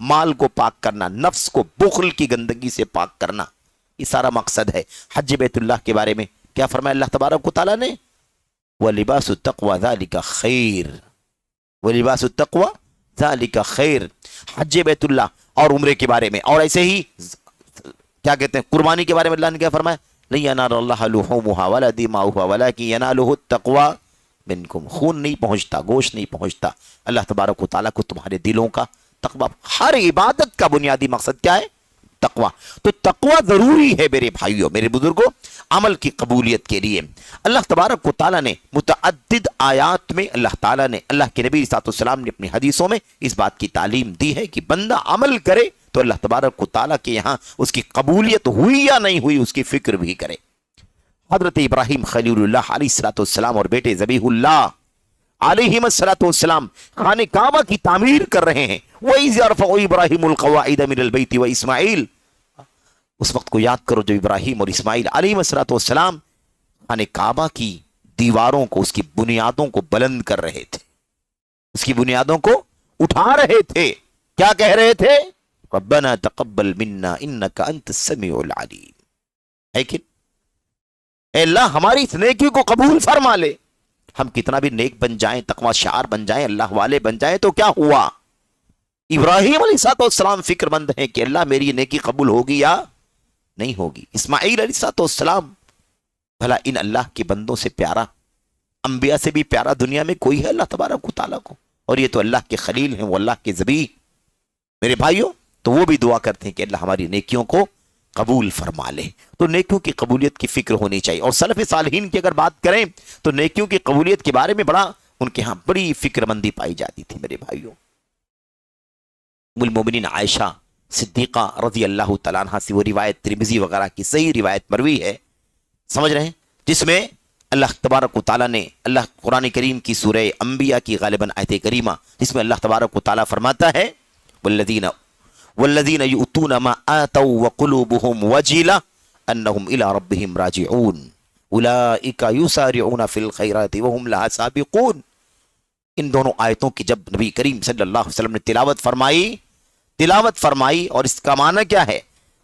Speaker 1: مال کو پاک کرنا, نفس کو بخل کی گندگی سے پاک کرنا, یہ سارا مقصد ہے. حج بیت اللہ کے بارے میں کیا فرمایا اللہ تبارک و تعالیٰ نے, وَلِبَاسُ التَّقْوَى ذَلِكَ خَيْرٌ, وَلِبَاسُ التَّقْوَى ذَلِكَ خَيْرٌ. حج بیت اللہ اور عمرے کے بارے میں, اور ایسے ہی کیا کہتے ہیں قربانی کے بارے میں اللہ نے کیا فرمایا, لَن يَنَالَ اللَّهَ لُحُومُهَا وَلَا دِمَاؤُهَا وَلَكِنْ يَنَالُهُ التَّقْوَى مِنْكُمْ. خون نہیں پہنچتا, گوشت نہیں پہنچتا, اللہ تبارک و تعالیٰ کو تمہارے دلوں کا تقوی. ہر عبادت کا بنیادی مقصد کیا ہے, تقوی. تو تقوی ضروری ہے میرے بھائیوں, میرے بزرگوں, عمل کی قبولیت کے لیے. اللہ تبارک و تعالیٰ نے متعدد آیات میں, اللہ تعالیٰ نے, اللہ کے نبی صلی اللہ علیہ وسلم نے اپنی حدیثوں میں اس بات کی تعلیم دی ہے کہ بندہ عمل کرے تو اللہ تبارک و تعالیٰ کے یہاں اس کی قبولیت ہوئی یا نہیں ہوئی اس کی فکر بھی کرے. حضرت ابراہیم خلیل اللہ علیہ السلام اور بیٹے ذبیح اللہ علیہم السلام خانہ کعبہ کی تعمیر کر رہے ہیں. وَإِذْ يَرْفَعُ إِبْرَاهِيمُ الْقَوَاعِدَ مِنَ الْبَيْتِ وَإِسْمَاعِيلُ, اس وقت کو یاد کرو جب ابراہیم اور اسماعیل علیہ السلام خانہ کعبہ کی دیواروں کو, اس کی بنیادوں کو بلند کر رہے تھے, اس کی بنیادوں کو اٹھا رہے تھے. کیا کہہ رہے تھے, ربنا تقبل منا انک انت السمیع العلیم. ہے کہ اے اللہ ہماری اس نیکی کو قبول فرما لے. ہم کتنا بھی نیک بن جائیں, تقوی شعار بن جائیں, اللہ والے بن جائیں, تو کیا ہوا, ابراہیم علیہ السلام فکر مند ہیں کہ اللہ میری یہ نیکی قبول ہوگی یا نہیں ہوگی. اسماعیل علیہ السلام, بھلا ان اللہ کے بندوں سے پیارا, انبیاء سے بھی پیارا دنیا میں کوئی ہے اللہ تبارک و تعالیٰ کو, اور یہ تو اللہ کے خلیل ہیں, وہ اللہ کے ذبیح. میرے بھائیوں, تو وہ بھی دعا کرتے ہیں کہ اللہ ہماری نیکیوں کو قبول فرما لے. تو نیکیوں کی قبولیت کی فکر ہونی چاہیے. اور سلف صالحین کی اگر بات کریں تو نیکیوں کی قبولیت کے بارے میں ان کے ہاں بڑی فکر مندی پائی جاتی تھی میرے بھائیوں. ام المومنین عائشہ صدیقہ رضی اللہ تعالیٰ عنہ سے وہ روایت ترمذی وغیرہ کی صحیح روایت مروی ہے, سمجھ رہے ہیں, جس میں اللہ تبارک و تعالیٰ نے, اللہ قرآن کریم کی سورہ انبیاء کی غالباً آیت کریمہ, جس میں اللہ تبارک و تعالیٰ فرماتا ہے والذین یؤتون ما آتوا وقلوبهم وجلة انہم الی ربہم راجعون اولئک یسارعون فی الخیرات وہم لہا سابقون. ان دونوں آیتوں کی جب نبی کریم صلی اللہ علیہ وسلم نے تلاوت فرمائی, اور اس کا معنی کیا ہے,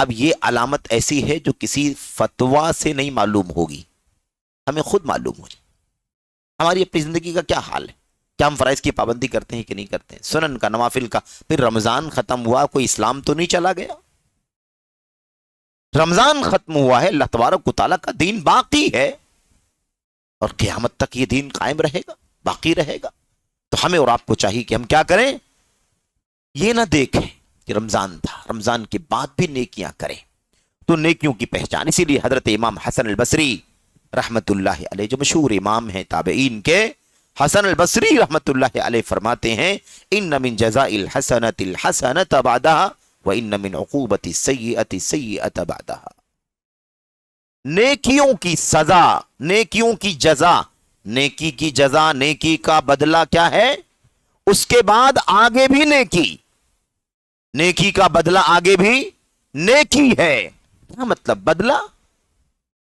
Speaker 1: اب یہ علامت ایسی ہے جو کسی فتویٰ سے نہیں معلوم ہوگی، ہمیں خود معلوم ہو جائے ہماری اپنی زندگی کا کیا حال ہے، کیا ہم فرائض کی پابندی کرتے ہیں کہ نہیں کرتے ہیں، سنن کا، نوافل کا. پھر رمضان ختم ہوا، کوئی اسلام تو نہیں چلا گیا. رمضان ختم ہوا ہے، اللہ تبارک و تعالیٰ کا دین باقی ہے اور قیامت تک یہ دین قائم رہے گا، باقی رہے گا. تو ہمیں اور آپ کو چاہیے کہ ہم کیا کریں، یہ نہ دیکھیں کہ رمضان تھا، رمضان کے بعد بھی نیکیاں کریں. تو نیکیوں کی پہچان، اسی لیے حضرت امام حسن البصری رحمت اللہ علیہ، جو مشہور امام ہیں تابعین کے، حسن البصری رحمت اللہ علیہ فرماتے ہیں ان من جزاء الحسنۃ الحسنۃ بعدها وان من عقوبۃ السیئۃ السیئۃ بعدها. نیکیوں کی سزا، نیکیوں کی جزا، نیکی کی جزا، نیکی کا بدلہ کیا ہے، اس کے بعد آگے بھی نیکی، نیکی کا بدلہ آگے بھی نیکی ہے. کیا مطلب بدلہ،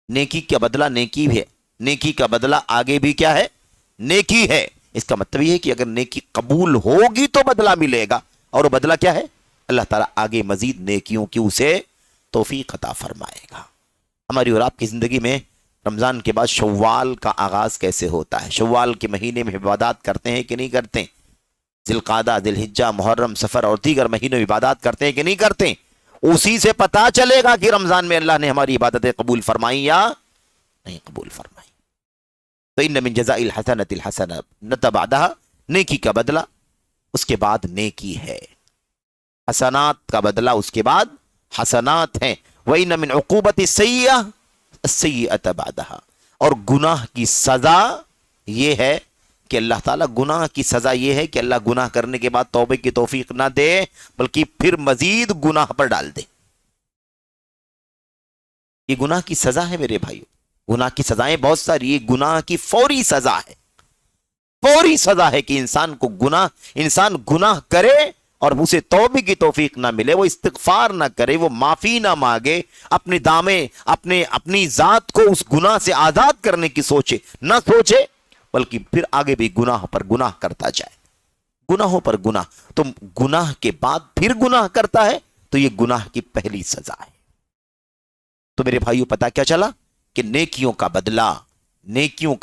Speaker 1: نیکی کا بدلہ نیکی ہے، نیکی کا بدلہ آگے بھی کیا ہے، نیکی ہے. اس کا مطلب یہ ہے کہ اگر نیکی قبول ہوگی تو بدلہ ملے گا، اور وہ بدلہ کیا ہے، اللہ تعالیٰ آگے مزید نیکیوں کی اسے توفیق عطا فرمائے گا. ہماری اور آپ کی زندگی میں رمضان کے بعد شوال کا آغاز کیسے ہوتا ہے، شوال کے مہینے میں عبادات کرتے ہیں کہ نہیں کرتے، ذی القعدہ، ذی الحجہ، محرم، سفر اور دیگر مہینوں میں عبادات کرتے ہیں کہ نہیں کرتے. اسی سے پتا چلے گا کہ رمضان میں اللہ نے ہماری عبادتیں قبول فرمائی یا نہیں قبول فرمائی. تو ان من جزاء الحسنۃ الحسنۃ بعدها، نیکی کا بدلہ اس کے بعد نیکی ہے، حسنات کا بدلہ اس کے بعد حسنات ہیں. وَإِنَّ مِنْ عُقُوبَةِ السَّيِّئَةِ السَّيِّئَةَ بَعْدَهَا. اور گناہ کی سزا یہ ہے کہ اللہ تعالیٰ، گناہ کی سزا یہ ہے کہ اللہ گناہ کرنے کے بعد توبے کی توفیق نہ دے بلکہ پھر مزید گناہ پر ڈال دے. یہ گناہ کی سزا ہے میرے بھائیو، گناہ کی سزائیں بہت ساری، یہ گناہ کی فوری سزا ہے، فوری سزا ہے کہ انسان گناہ کرے اور اسے توبے کی توفیق نہ ملے، وہ استغفار نہ کرے، وہ معافی نہ مانگے، اپنے دامے اپنی ذات کو اس گناہ سے آزاد کرنے کی نہ سوچے بلکہ پھر آگے بھی گناہ پر گناہ کرتا جائے، گناہوں پر گناہ. تو گناہ کے بعد پھر گناہ کرتا ہے تو یہ گناہ کی پہلی سزا ہے. تو میرے بھائیو پتہ کیا چلا کہ نیکیوں کا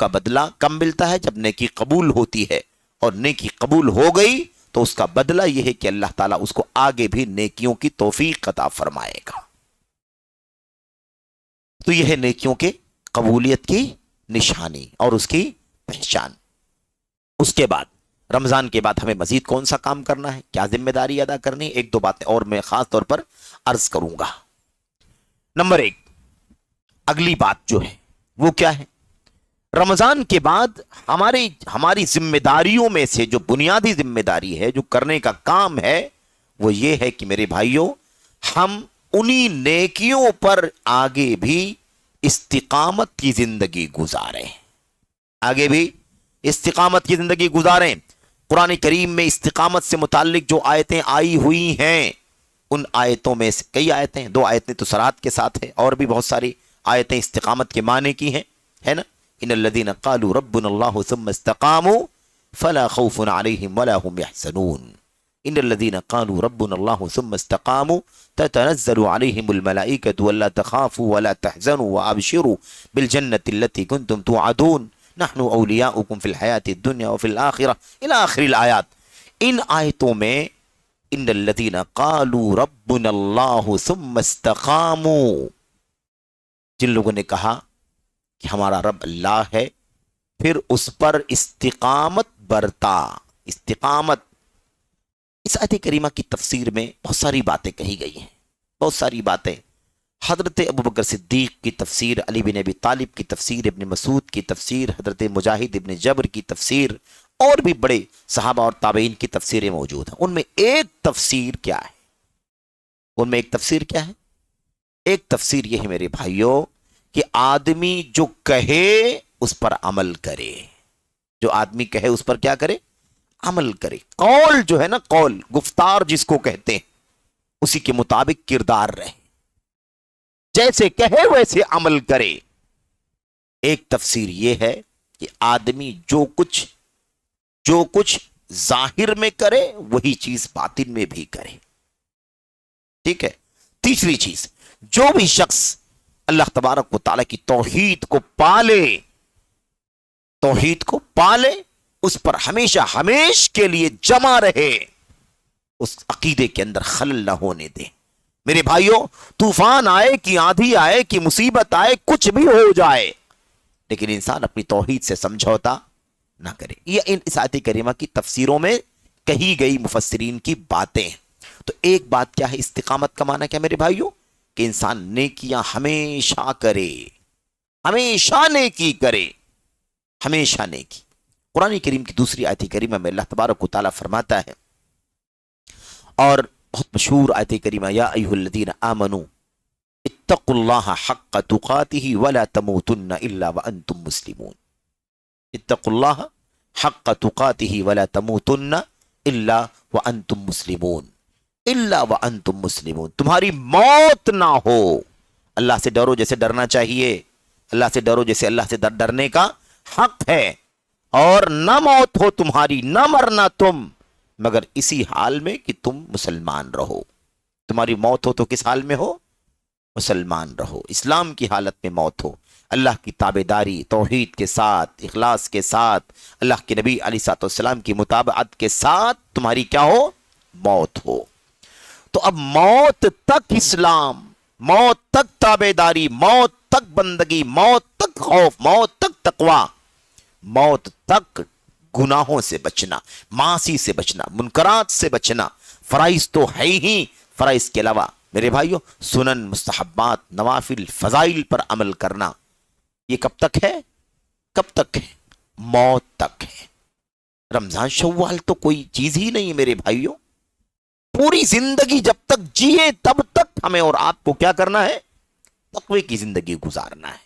Speaker 1: بدلہ کب ملتا ہے، جب نیکی قبول ہوتی ہے، اور نیکی قبول ہو گئی تو اس کا بدلہ یہ ہے کہ اللہ تعالیٰ اس کو آگے بھی نیکیوں کی توفیق عطا فرمائے گا. تو یہ ہے نیکیوں کے قبولیت کی نشانی اور اس کی پہچان. اس کے بعد رمضان کے بعد ہمیں مزید کون سا کام کرنا ہے، کیا ذمہ داری ادا کرنی ہے، ایک دو باتیں اور میں خاص طور پر عرض کروں گا. نمبر 1، اگلی بات جو ہے وہ کیا ہے، رمضان کے بعد ہماری ذمہ داریوں میں سے جو بنیادی ذمہ داری ہے، جو کرنے کا کام ہے، وہ یہ ہے کہ میرے بھائیوں، ہم انہی نیکیوں پر آگے بھی استقامت کی زندگی گزاریں، آگے بھی استقامت کی زندگی گزاریں. قرآن کریم میں استقامت سے متعلق جو آیتیں آئی ہوئی ہیں، ان آیتوں میں سے کئی آیتیں، 2 آیتیں تو صراط کے ساتھ ہیں، اور بھی بہت ساری آیتیں استقامت کے معنی کی ہیں، ہے نا. ان الذين قالوا ربنا الله ثم استقاموا فلا خوف عليهم ولا هم يحزنون. ان الذين قالوا ربنا الله ثم استقاموا تتنزل عليهم الملائكة ولا تخافوا ولا تحزنوا وابشروا بالجنة التي كنتم توعدون نحن اولیاؤکم فی الحیات الدنیا وفی الآخرہ الى آخر الآیات. ان آیتوں میں ان الذین قالوا ربنا اللہ ثم استقاموا، جن لوگوں نے کہا کہ ہمارا رب اللہ ہے، پھر اس پر استقامت برتا. استقامت، اس آیت کریمہ کی تفسیر میں بہت ساری باتیں کہی گئی ہیں، بہت ساری باتیں. حضرت ابوبکر صدیق کی تفسیر، علی بن ابی طالب کی تفسیر، ابن مسعود کی تفسیر، حضرت مجاہد ابن جبر کی تفسیر، اور بھی بڑے صحابہ اور تابعین کی تفسیریں موجود ہیں. ان میں ایک تفسیر کیا ہے، ایک تفسیر یہ ہے میرے بھائیوں کہ آدمی جو کہے اس پر عمل کرے، جو آدمی کہے اس پر کیا کرے، عمل کرے. قول جو ہے نا، قول، گفتار جس کو کہتے ہیں، اسی کے مطابق کردار رہے، جیسے کہے ویسے عمل کرے. ایک تفسیر یہ ہے کہ آدمی جو کچھ ظاہر میں کرے وہی چیز باطن میں بھی کرے. ٹھیک ہے. تیسری چیز، جو بھی شخص اللہ تبارک و تعالیٰ کی توحید کو پالے، توحید کو پالے، اس پر ہمیشہ ہمیش کے لیے جمع رہے، اس عقیدے کے اندر خلل نہ ہونے دے۔ میرے بھائیوں، طوفان آئے کہ آندھی آئے کہ مصیبت آئے، کچھ بھی ہو جائے، لیکن انسان اپنی توحید سے سمجھوتا نہ کرے۔ یہ اس آیت کریمہ کی تفسیروں میں کہی گئی مفسرین کی باتیں۔ تو ایک بات کیا ہے، استقامت کا معنی کیا میرے بھائیوں؟ کہ انسان نیکیاں ہمیشہ کرے، ہمیشہ نیکی کرے، ہمیشہ نیکی۔ قرآن کریم کی دوسری آیت کریمہ میں اللہ تبارک و تعالیٰ فرماتا ہے، اور بہت مشہور آیت کریمہ، یا ایھا الذین آمنوا اتقوا اللہ حق تقاتہ ولا تموتن الا وانتم مسلمون۔ اتقوا اللہ حق تقاتہ ولا تموتن الا وانتم مسلمون، الا وانتم مسلمون، تمہاری موت نہ ہو۔ اللہ سے ڈرو جیسے ڈرنا چاہیے، اللہ سے ڈرو جیسے اللہ سے ڈرنے کا حق ہے، اور نہ موت ہو تمہاری، نہ مرنا تم، مگر اسی حال میں کہ تم مسلمان رہو۔ تمہاری موت ہو تو کس حال میں ہو؟ مسلمان رہو، اسلام کی حالت میں موت ہو، اللہ کی تابعداری، توحید کے ساتھ، اخلاص کے ساتھ، اللہ کے نبی علیہ الصلوۃ والسلام کی مطابقت کے ساتھ تمہاری کیا ہو؟ موت ہو۔ تو اب موت تک اسلام، موت تک تابعداری، موت تک بندگی، موت تک خوف، موت تک تقوی، موت تک گناہوں سے بچنا، معاصی سے بچنا، منکرات سے بچنا۔ فرائض تو ہے ہی، فرائض کے علاوہ میرے بھائیوں سنن، مستحبات، نوافل، فضائل پر عمل کرنا، یہ کب تک ہے؟ کب تک ہے؟ موت تک ہے۔ رمضان شوال تو کوئی چیز ہی نہیں ہے میرے بھائیوں، پوری زندگی جب تک جیے تب تک ہمیں اور آپ کو کیا کرنا ہے؟ تقوی کی زندگی گزارنا ہے۔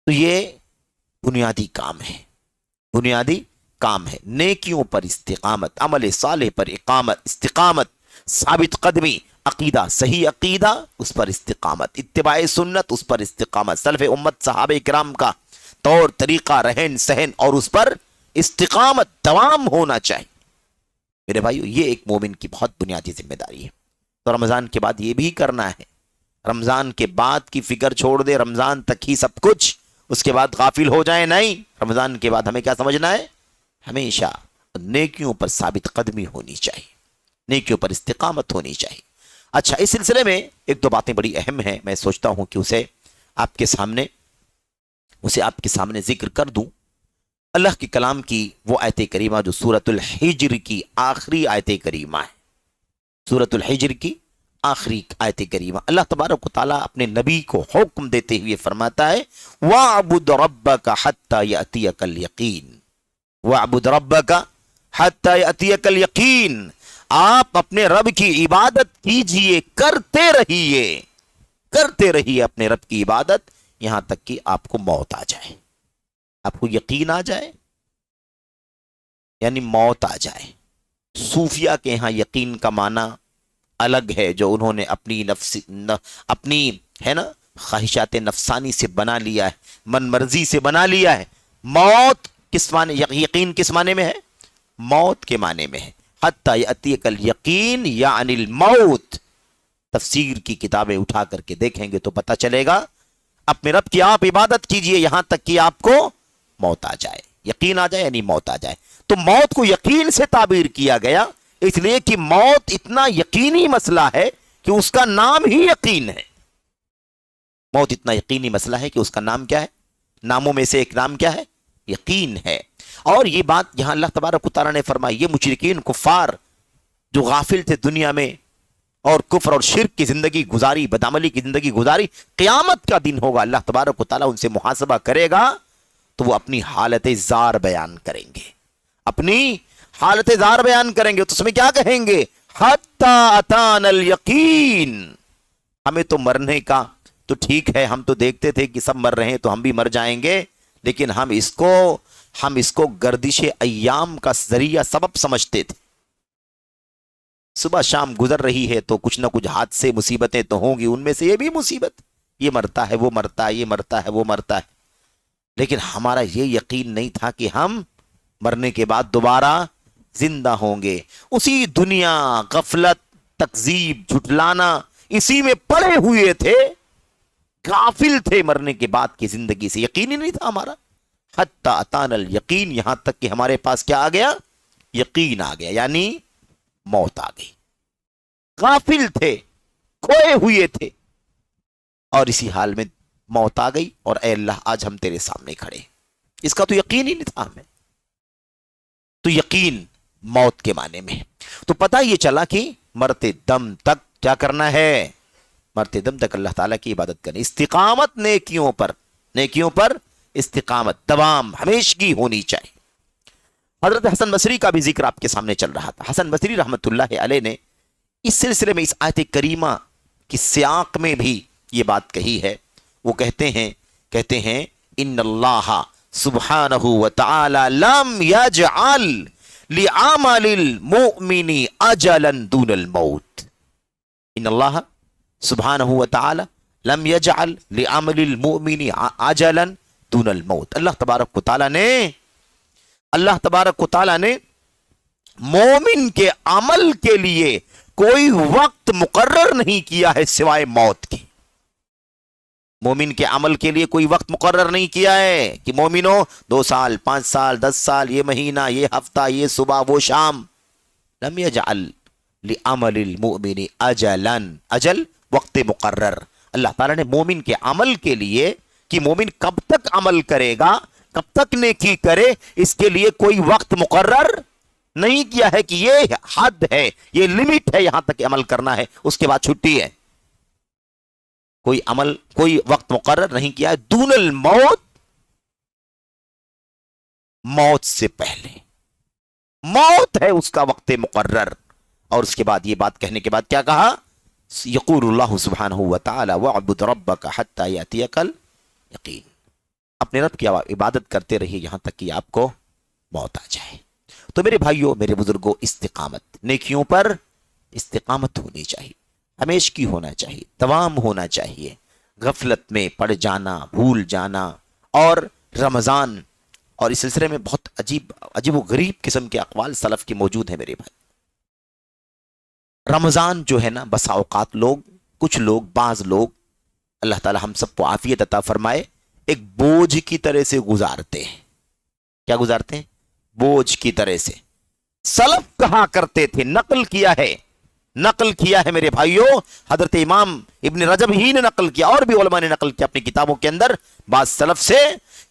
Speaker 1: تو یہ بنیادی کام ہے، بنیادی کام ہے۔ نیکیوں پر استقامت، عمل صالح پر استقامت، ثابت قدمی، عقیدہ، صحیح عقیدہ، اس پر استقامت، اتباع سنت، اس پر استقامت، سلف امت صحابہ کرام کا طور طریقہ، رہن سہن، اور اس پر استقامت دوام ہونا چاہیے۔ میرے بھائیو یہ ایک مومن کی بہت بنیادی ذمہ داری ہے۔ تو رمضان کے بعد یہ بھی کرنا ہے، رمضان کے بعد کی فکر چھوڑ دے، رمضان تک ہی سب کچھ، اس کے بعد غافل ہو جائے، نہیں۔ رمضان کے بعد ہمیں کیا سمجھنا ہے؟ ہمیشہ نیکیوں پر ثابت قدمی ہونی چاہیے، نیکیوں پر استقامت ہونی چاہیے۔ اچھا، اس سلسلے میں ایک دو باتیں بڑی اہم ہیں، میں سوچتا ہوں کہ اسے آپ کے سامنے ذکر کر دوں۔ اللہ کے کلام کی وہ آیت کریمہ جو سورۃ الحجر کی آخری آیت کریمہ ہے، سورۃ الحجر کی آخری آیت کریمہ، اللہ تبارک و تعالیٰ اپنے نبی کو حکم دیتے ہوئے فرماتا ہے، وَاعْبُدْ رَبَّكَ حَتَّى يَأْتِيَكَ الْيَقِينُ، وَاعْبُدْ رَبَّكَ حَتَّى يَأْتِيَكَ الْيَقِينُ، آپ اپنے رب کی عبادت کیجئے، کرتے رہیے اپنے رب کی عبادت، یہاں تک کہ آپ کو موت آ جائے، آپ کو یقین آ جائے، یعنی موت آ جائے۔ صوفیہ کے ہاں یقین کا معنی الگ ہے، جو انہوں نے اپنی ہے نا خواہشات نفسانی سے بنا لیا ہے، من مرضی سے بنا لیا ہے۔ موت کس معنی، یقین کس معنی میں ہے؟ موت کے معنی میں ہے۔ حتی یأتیک الیقین یعنی الموت۔ تفسیر کی کتابیں اٹھا کر کے دیکھیں گے تو پتہ چلے گا، اپنے رب کی آپ عبادت کیجئے یہاں تک کہ آپ کو موت آ جائے، یقین آ جائے، یعنی موت آ جائے۔ تو موت کو یقین سے تعبیر کیا گیا، اس لیے کہ موت اتنا یقینی مسئلہ ہے کہ اس کا نام ہی یقین ہے۔ موت اتنا یقینی مسئلہ ہے کہ اس کا نام کیا ہے؟ ناموں میں سے ایک نام کیا ہے؟ یقین ہے۔ اور یہ بات یہاں اللہ تبارک و تعالیٰ نے فرمائی، یہ مشرکین کفار جو غافل تھے دنیا میں اور کفر اور شرک کی زندگی گزاری، بدعملی کی زندگی گزاری، قیامت کا دن ہوگا، اللہ تبارک و تعالیٰ ان سے محاسبہ کرے گا، تو وہ اپنی حالت زار بیان کریں گے، اپنی حالت زار بیان کریں گے۔ تو اس میں کیا کہیں گے؟ حتی اتانا الیقین، ہمیں تو مرنے کا تو ٹھیک ہے، ہم تو دیکھتے تھے کہ سب مر رہے ہیں تو ہم بھی مر جائیں گے، لیکن ہم اس کو گردش ایام کا ذریعہ سبب سمجھتے تھے۔ صبح شام گزر رہی ہے تو کچھ نہ کچھ حادثے، مصیبتیں تو ہوں گی، ان میں سے یہ بھی مصیبت، یہ مرتا ہے، وہ مرتا ہے، یہ مرتا ہے، وہ مرتا ہے، لیکن ہمارا یہ یقین نہیں تھا کہ ہم مرنے کے بعد دوبارہ زندہ ہوں گے۔ اسی دنیا، غفلت، تکذیب، جھٹلانا، اسی میں پڑے ہوئے تھے، غافل تھے مرنے کے بعد کی زندگی سے، یقین ہی نہیں تھا ہمارا. حتی اتانا الیقین، یہاں تک کہ ہمارے پاس کیا آ گیا؟ یقین آ گیا، یعنی موت آ گئی. غافل تھے، کھوئے ہوئے تھے، اور اسی حال میں موت آ گئی، اور اے اللہ آج ہم تیرے سامنے کھڑے. اس کا تو یقین ہی نہیں تھا ہمیں. تو یقین موت کے معنی میں. تو پتہ یہ چلا کہ مرتے دم تک کیا کرنا ہے؟ مرتے دم تک اللہ تعالیٰ کی عبادت کرنی، استقامت نیکیوں پر، نیکیوں پر استقامت دوام ہمیشگی ہونی چاہیے. حضرت حسن بصری کا بھی ذکر آپ کے سامنے چل رہا تھا. حسن بصری رحمت اللہ علیہ نے اس سلسلے میں اس آیت کریمہ کی سیاق میں بھی یہ بات کہی ہے. وہ کہتے ہیں ان اللہ سبحانہ وتعالی لم یجعل لعمل المؤمن اجلا دون الموت. ان اللہ سبحانہ وتعالی لم یجعل لعمل المؤمن اجلا دون الموت. اللہ تبارک و تعالی نے مومن کے عمل کے لیے کوئی وقت مقرر نہیں کیا ہے سوائے موت کی. مومن کے عمل کے لیے کوئی وقت مقرر نہیں کیا ہے کہ مومنوں 2 سال 5 سال 10 سال، یہ مہینہ، یہ ہفتہ، یہ صبح، وہ شام. لم یجعل لعمل المؤمن اجلا، اجل وقت مقرر. اللہ تعالیٰ نے مومن کے عمل کے لیے کہ مومن کب تک عمل کرے گا، کب تک نیکی کرے، اس کے لیے کوئی وقت مقرر نہیں کیا ہے کہ یہ حد ہے، یہ لمٹ ہے، یہاں تک عمل کرنا ہے، اس کے بعد چھٹی ہے. کوئی عمل، کوئی وقت مقرر نہیں کیا ہے. دون الموت، موت سے پہلے موت ہے اس کا وقت مقرر. اور اس کے بعد یہ بات کہنے کے بعد کیا کہا؟ یقول اللہ سبحانہ وتعالی وَاعْبُدْ رَبَّكَ حَتَّى يَأْتِيَكَ الْيَقِينُ. اپنے رب کی عبادت کرتے رہیے یہاں تک کہ آپ کو موت آ جائے. تو میرے بھائیوں، میرے بزرگوں، استقامت، نیکیوں پر استقامت ہونی چاہیے، ہمیشگی ہونا چاہیے، دوام ہونا چاہیے. غفلت میں پڑ جانا، بھول جانا. اور رمضان، اور اس سلسلے میں بہت عجیب و غریب قسم کے اقوال سلف کے موجود ہیں میرے بھائی. رمضان جو ہے نا، بسا اوقات کچھ لوگ، بعض لوگ، اللہ تعالی ہم سب کو عافیت عطا فرمائے، ایک بوجھ کی طرح سے گزارتے ہیں. کیا گزارتے ہیں؟ بوجھ کی طرح سے. سلف کہا کرتے تھے، نقل کیا ہے میرے بھائیوں، حضرت امام ابن رجب ہی نے نقل کیا، اور بھی علماء نے نقل کیا اپنی کتابوں کے اندر بعض سلف سے،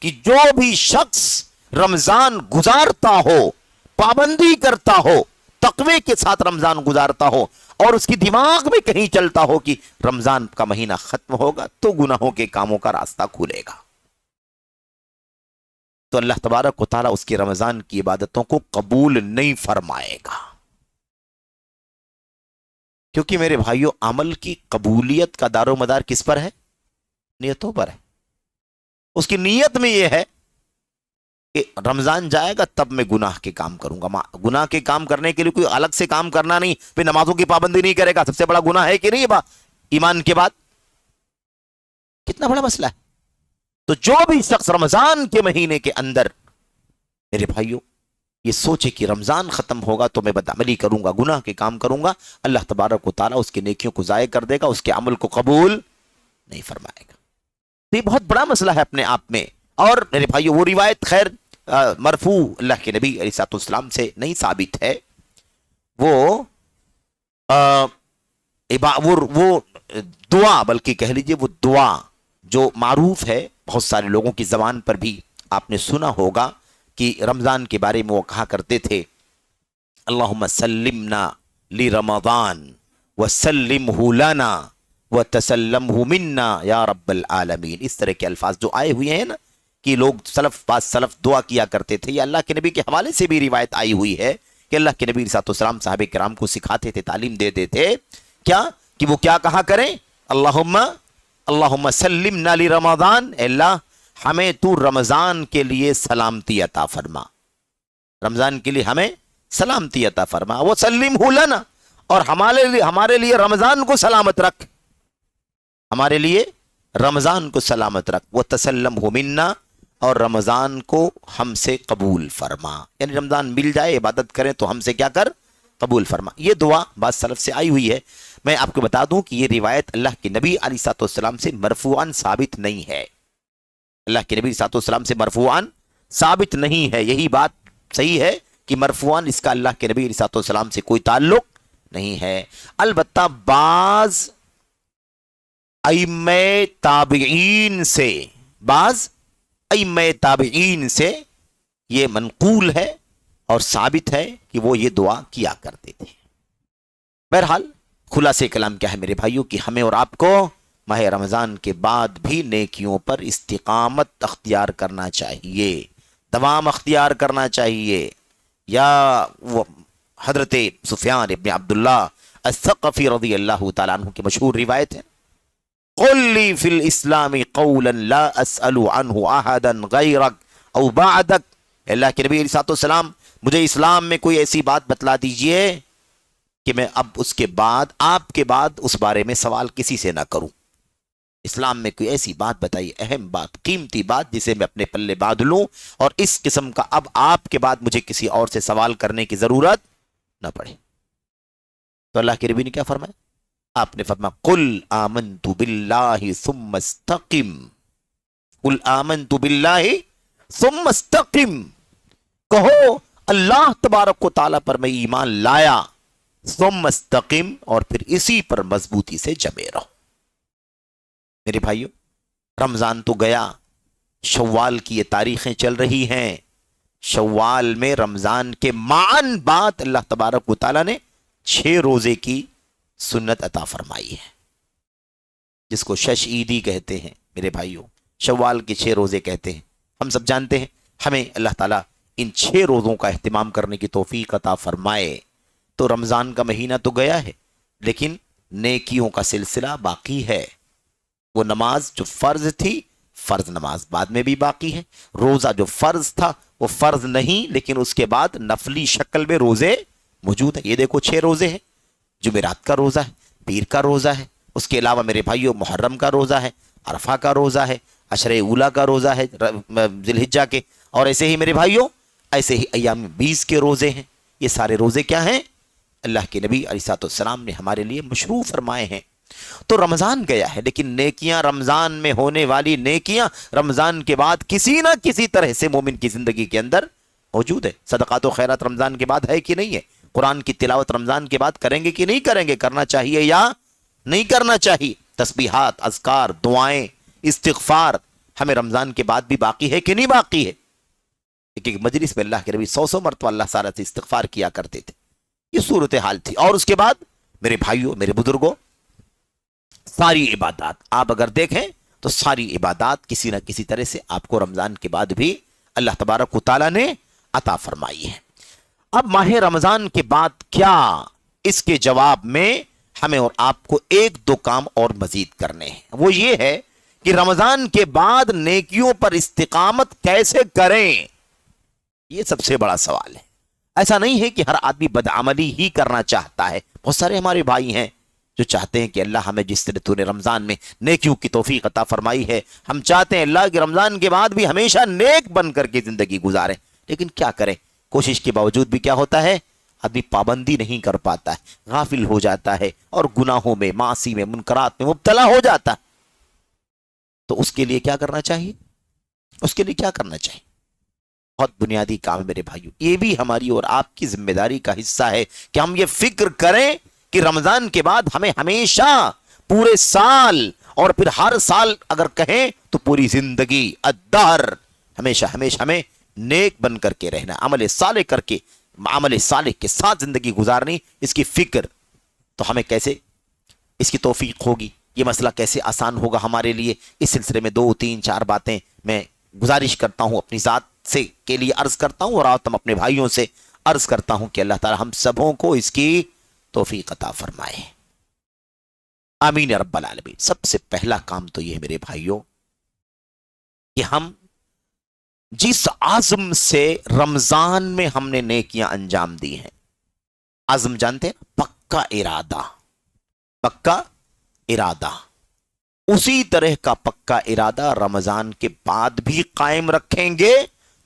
Speaker 1: کہ جو بھی شخص رمضان گزارتا ہو، پابندی کرتا ہو، تقوی کے ساتھ رمضان گزارتا ہو، اور اس کی دماغ میں کہیں چلتا ہو کہ رمضان کا مہینہ ختم ہوگا تو گناہوں کے کاموں کا راستہ کھلے گا، تو اللہ تبارک و تعالیٰ اس کی رمضان کی عبادتوں کو قبول نہیں فرمائے گا. کیونکہ میرے بھائیوں، عمل کی قبولیت کا دار و مدار کس پر ہے؟ نیتوں پر ہے. اس کی نیت میں یہ ہے کہ رمضان جائے گا تب میں گناہ کے کام کروں گا. گناہ کے کام کرنے کے لیے کوئی الگ سے کام کرنا نہیں، پھر نمازوں کی پابندی نہیں کرے گا. سب سے بڑا گناہ ہے کہ نہیں ایمان کے بعد؟ کتنا بڑا مسئلہ ہے. تو جو بھی شخص رمضان کے مہینے کے اندر میرے بھائیوں یہ سوچے کہ رمضان ختم ہوگا تو میں بدعملی کروں گا، گناہ کے کام کروں گا، اللہ تبارک و تعالیٰ اس کی نیکیوں کو ضائع کر دے گا، اس کے عمل کو قبول نہیں فرمائے گا. تو یہ بہت بڑا مسئلہ ہے اپنے آپ میں. اور میرے بھائیوں، وہ روایت خیر مرفوع اللہ کے نبی علیہ السلام سے نہیں ثابت ہے. وہ دعا، بلکہ کہہ لیجئے وہ دعا جو معروف ہے بہت سارے لوگوں کی زبان پر بھی آپ نے سنا ہوگا، کہ رمضان کے بارے میں وہ کہا کرتے تھے اللہم سلمنا لرمضان وسلمہ لنا وتسلمہ منا یا رب العالمین. اس طرح کے الفاظ جو آئے ہوئے ہیں نا، کہ لوگ بعض سلف دعا کیا کرتے تھے. یہ اللہ کے نبی کے حوالے سے بھی روایت آئی ہوئی ہے کہ اللہ کے نبی صلی اللہ علیہ وسلم صحابہ کرام کو سکھاتے تھے، تعلیم دیتے تھے کیا، کہ وہ کیا کہا کریں، اللہم سلمنا لرمضان، اے اللہ ہمیں تو رمضان کے لیے سلامتی عطا فرما، رمضان کے لیے ہمیں سلامتی عطا فرما، وہ سلمہ لنا، اور ہمارے لیے رمضان کو سلامت رکھ، ہمارے لیے رمضان کو سلامت رکھ، وہ تسلمہ منا، اور رمضان کو ہم سے قبول فرما. یعنی رمضان مل جائے، عبادت کریں تو ہم سے کیا کر، قبول فرما. یہ دعا بعض سلف سے آئی ہوئی ہے. میں آپ کو بتا دوں کہ یہ روایت اللہ کے نبی علیہ السلام سے مرفوعاً ثابت نہیں ہے، اللہ کے نبی علیہ السلام سے مرفوعاً ثابت نہیں ہے، یہی بات صحیح ہے کہ مرفوعاً اس کا اللہ کے نبی علیہ السلام سے کوئی تعلق نہیں ہے۔ البتہ بعض ائمہ تابعین سے، بعض ائمہ تابعین سے یہ منقول ہے اور ثابت ہے کہ وہ یہ دعا کیا کرتے تھے۔ بہرحال خلاصہ کلام کیا ہے میرے بھائیوں کہ ہمیں اور آپ کو ماہ رمضان کے بعد بھی نیکیوں پر استقامت اختیار کرنا چاہیے، دوام اختیار کرنا چاہیے۔ یا وہ حضرت سفیان ابن عبداللہ الثقفی رضی اللہ تعالیٰ عنہ کی مشہور روایت ہے، قل لی فی الاسلام قولا لا اسأل عنہ احدا غیرک او بعدک، اللہ کے نبی علیہ السلام مجھے اسلام میں کوئی ایسی بات بتلا دیجئے کہ میں اب اس کے بعد، آپ کے بعد اس بارے میں سوال کسی سے نہ کروں۔ اسلام میں کوئی ایسی بات بتائیے، اہم بات، قیمتی بات، جسے میں اپنے پلے باندھ لوں اور اس قسم کا اب آپ کے بعد مجھے کسی اور سے سوال کرنے کی ضرورت نہ پڑے۔ تو اللہ کے نبی نے کیا فرمایا؟ آپ نے فرمایا قل آمنت باللہ ثم استقم، قل آمنت باللہ ثم استقم، کہو اللہ تبارک و تعالیٰ پر میں ایمان لایا، ثم استقم، اور پھر اسی پر مضبوطی سے جمے رہو۔ میرے بھائیوں، رمضان تو گیا، شوال کی یہ تاریخیں چل رہی ہیں، شوال میں رمضان کے معاً بعد اللہ تبارک و تعالیٰ نے 6 روزے کی سنت عطا فرمائی ہے، جس کو شش عیدی کہتے ہیں۔ میرے بھائیوں، شوال کے 6 روزے کہتے ہیں، ہم سب جانتے ہیں۔ ہمیں اللہ تعالیٰ ان 6 روزوں کا اہتمام کرنے کی توفیق عطا فرمائے۔ تو رمضان کا مہینہ تو گیا ہے، لیکن نیکیوں کا سلسلہ باقی ہے۔ وہ نماز جو فرض تھی، فرض نماز بعد میں بھی باقی ہے۔ روزہ جو فرض تھا وہ فرض نہیں، لیکن اس کے بعد نفلی شکل میں روزے موجود ہیں۔ یہ دیکھو 6 روزے ہیں، جمعرات کا روزہ ہے، پیر کا روزہ ہے، اس کے علاوہ میرے بھائیوں محرم کا روزہ ہے، عرفہ کا روزہ ہے، عشر اولیٰ کا روزہ ہے ذی الحجہ کے، اور ایسے ہی میرے بھائیوں ایسے ہی ایام 20 کے روزے ہیں۔ یہ سارے روزے کیا ہیں؟ اللہ کے نبی علیہ السلام نے ہمارے لیے مشروع فرمائے ہیں۔ تو رمضان گیا ہے، لیکن نیکیاں، رمضان میں ہونے والی نیکیاں رمضان کے بعد کسی نہ کسی طرح سے مومن کی زندگی کے اندر موجود ہے۔ صدقات و خیرات رمضان کے بعد ہے کہ نہیں ہے؟ قرآن کی تلاوت رمضان کے بعد کریں گے کہ نہیں کریں گے؟ کرنا چاہیے یا نہیں کرنا چاہیے؟ تسبیحات، اذکار، دعائیں، استغفار ہمیں رمضان کے بعد بھی باقی ہے کہ نہیں باقی ہے؟ ایک مجلس میں اللہ کے نبی 100 مرتبہ اللہ تعالیٰ سے استغفار کیا کرتے تھے۔ یہ صورتحال تھی۔ اور اس کے بعد میرے بھائیوں، میرے بزرگوں، ساری عبادات آپ اگر دیکھیں تو ساری عبادات کسی نہ کسی طرح سے آپ کو رمضان کے بعد بھی اللہ تبارک و تعالیٰ نے عطا فرمائی ہے۔ اب ماہ رمضان کے بعد کیا؟ اس کے جواب میں ہمیں اور آپ کو 1-2 کام اور مزید کرنے ہیں۔ وہ یہ ہے کہ رمضان کے بعد نیکیوں پر استقامت کیسے کریں؟ یہ سب سے بڑا سوال ہے۔ ایسا نہیں ہے کہ ہر آدمی بدعملی ہی کرنا چاہتا ہے، بہت سارے ہمارے بھائی ہیں جو چاہتے ہیں کہ اللہ ہمیں جس طرح تو نے رمضان میں نیکیوں کی توفیق عطا فرمائی ہے، ہم چاہتے ہیں اللہ کے رمضان کے بعد بھی ہمیشہ نیک بن کر کے زندگی گزاریں، لیکن کیا کریں؟ کوشش کے باوجود بھی کیا ہوتا ہے؟ آدمی پابندی نہیں کر پاتا ہے، غافل ہو جاتا ہے اور گناہوں میں، معاصی میں، منکرات میں مبتلا ہو جاتا ہے۔ تو اس کے لیے کیا کرنا چاہیے؟ اس کے لیے کیا کرنا چاہیے؟ بہت بنیادی کام ہے میرے بھائیوں۔ یہ بھی ہماری اور آپ کی ذمہ داری کا حصہ ہے کہ ہم یہ فکر کریں کہ رمضان کے بعد ہمیں ہمیشہ پورے سال، اور پھر ہر سال اگر کہیں تو پوری زندگی، الدہر، ہمیشہ ہمیشہ ہمیں نیک بن کر کے رہنا، عمل صالح کر کے، عمل صالح کے ساتھ زندگی گزارنی، اس کی فکر تو ہمیں کیسے اس کی توفیق ہوگی؟ یہ مسئلہ کیسے آسان ہوگا ہمارے لیے؟ اس سلسلے میں 2-3-4 باتیں میں گزارش کرتا ہوں، اپنی ذات سے کے لیے عرض کرتا ہوں، اور آپ تم اپنے بھائیوں سے عرض کرتا ہوں کہ اللہ تعالی ہم سبوں کو اس کی توفیق عطا فرمائے، آمین یا رب العالمین۔ سب سے پہلا کام تو یہ ہے میرے بھائیوں کہ ہم جس عزم سے رمضان میں ہم نے نیکیاں انجام دی ہیں، عزم جانتے ہیں، پکا ارادہ، پکا ارادہ، اسی طرح کا پکا ارادہ رمضان کے بعد بھی قائم رکھیں گے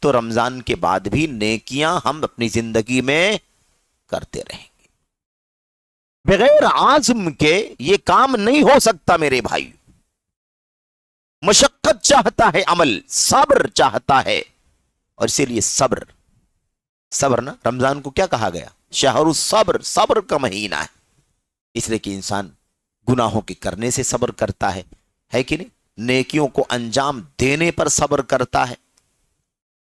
Speaker 1: تو رمضان کے بعد بھی نیکیاں ہم اپنی زندگی میں کرتے رہیں گے۔ بغیر عزم کے یہ کام نہیں ہو سکتا میرے بھائی. مشقت چاہتا ہے عمل، صبر چاہتا ہے. اور اسی لیے صبر نا رمضان کو کیا کہا گیا؟ شہر الصبر، صبر کا مہینہ ہے. اس لیے کہ انسان گناہوں کے کرنے سے صبر کرتا ہے کہ نہیں؟ نیکیوں کو انجام دینے پر صبر کرتا ہے.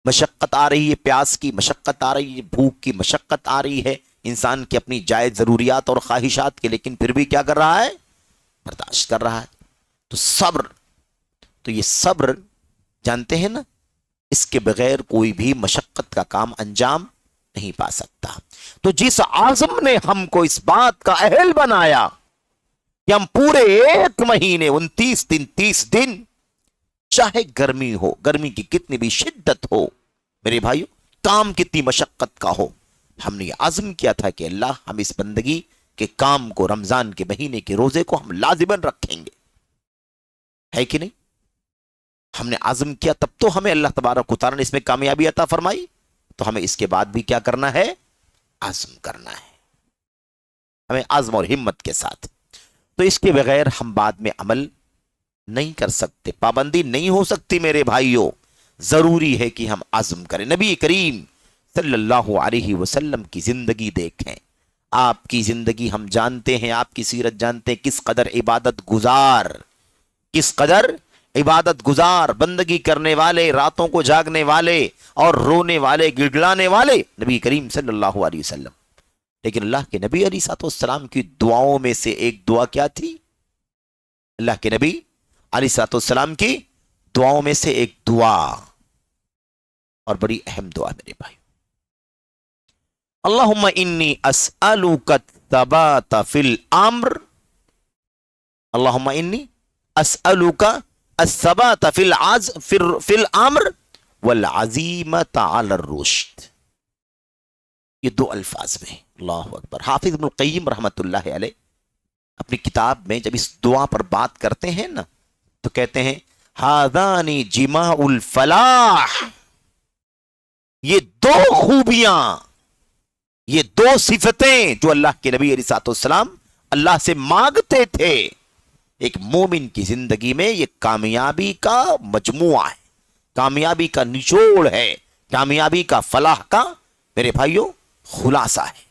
Speaker 1: مشقت آ رہی ہے، پیاس کی مشقت آ رہی ہے، بھوک کی مشقت آ رہی ہے انسان کی اپنی جائز ضروریات اور خواہشات کے، لیکن پھر بھی کیا کر رہا ہے؟ برداشت کر رہا ہے. تو صبر، تو یہ صبر جانتے ہیں نا، اس کے بغیر کوئی بھی مشقت کا کام انجام نہیں پا سکتا. تو جس عازم نے ہم کو اس بات کا اہل بنایا کہ ہم پورے ایک مہینے 29 دن 30 دن، چاہے گرمی ہو، گرمی کی کتنی بھی شدت ہو میرے بھائیو، کام کتنی مشقت کا ہو، ہم نے عزم کیا تھا کہ اللہ ہم اس بندگی کے کام کو، رمضان کے مہینے کے روزے کو ہم لازماً رکھیں گے. ہے کہ نہیں؟ ہم نے عزم کیا، تب تو ہمیں اللہ تبارک و تعالیٰ نے اس میں کامیابی عطا فرمائی. تو ہمیں اس کے بعد بھی کیا کرنا ہے؟ عزم کرنا ہے، ہمیں عزم اور ہمت کے ساتھ. تو اس کے بغیر ہم بعد میں عمل نہیں کر سکتے، پابندی نہیں ہو سکتی میرے بھائیوں. ضروری ہے کہ ہم عزم کریں. نبی کریم صلی اللہ علیہ وسلم کی زندگی دیکھیں، آپ کی زندگی ہم جانتے ہیں، آپ کی سیرت جانتے ہیں، کس قدر عبادت گزار، کس قدر عبادت گزار، بندگی کرنے والے، راتوں کو جاگنے والے اور رونے والے، گڑگڑانے والے نبی کریم صلی اللہ علیہ وسلم. لیکن اللہ کے نبی علیہ السلام کی دعاؤں میں سے ایک دعا کیا تھی؟ اللہ کے نبی علیہ السلام کی دعاؤں میں سے ایک دعا، اور بڑی اہم دعا میرے بھائی، اللہم انی اسألوک الثبات فی الامر، اللہم انی اسألوک الثبات فی الامر والعزیمت علی الرشد. یہ دو الفاظ میں اللہ اکبر. حافظ ابن القیم رحمت اللہ علیہ اپنی کتاب میں جب اس دعا پر بات کرتے ہیں نا تو کہتے ہیں ہذان جماع الفلاح، یہ دو خوبیاں، یہ دو صفتیں جو اللہ کے نبی علیہ السلام اللہ سے مانگتے تھے، ایک مومن کی زندگی میں یہ کامیابی کا مجموعہ ہے، کامیابی کا نچوڑ ہے، کامیابی کا فلاح کا میرے بھائیوں خلاصہ ہے.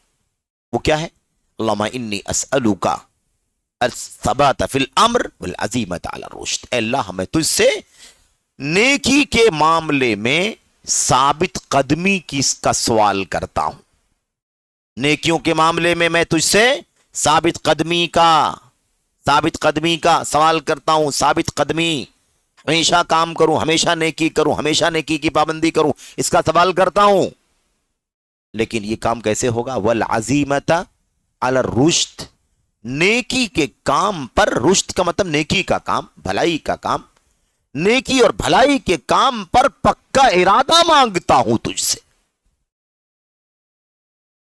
Speaker 1: وہ کیا ہے؟ اللہم انی اسألوک الثبات فی الامر والعزیمت علی الرشد. اے اللہ میں تجھ سے نیکی کے معاملے میں ثابت قدمی کا سوال کرتا ہوں. نیکیوں کے معاملے میں میں تجھ سے ثابت قدمی کا سوال کرتا ہوں. ثابت قدمی، ہمیشہ کام کروں، ہمیشہ نیکی کروں، ہمیشہ نیکی کی پابندی کروں، اس کا سوال کرتا ہوں. لیکن یہ کام کیسے ہوگا؟ والعزیمت علی الرشد، نیکی کے کام پر، رشد کا مطلب نیکی کا کام، بھلائی کا کام، نیکی اور بھلائی کے کام پر پکا ارادہ مانگتا ہوں تجھ سے.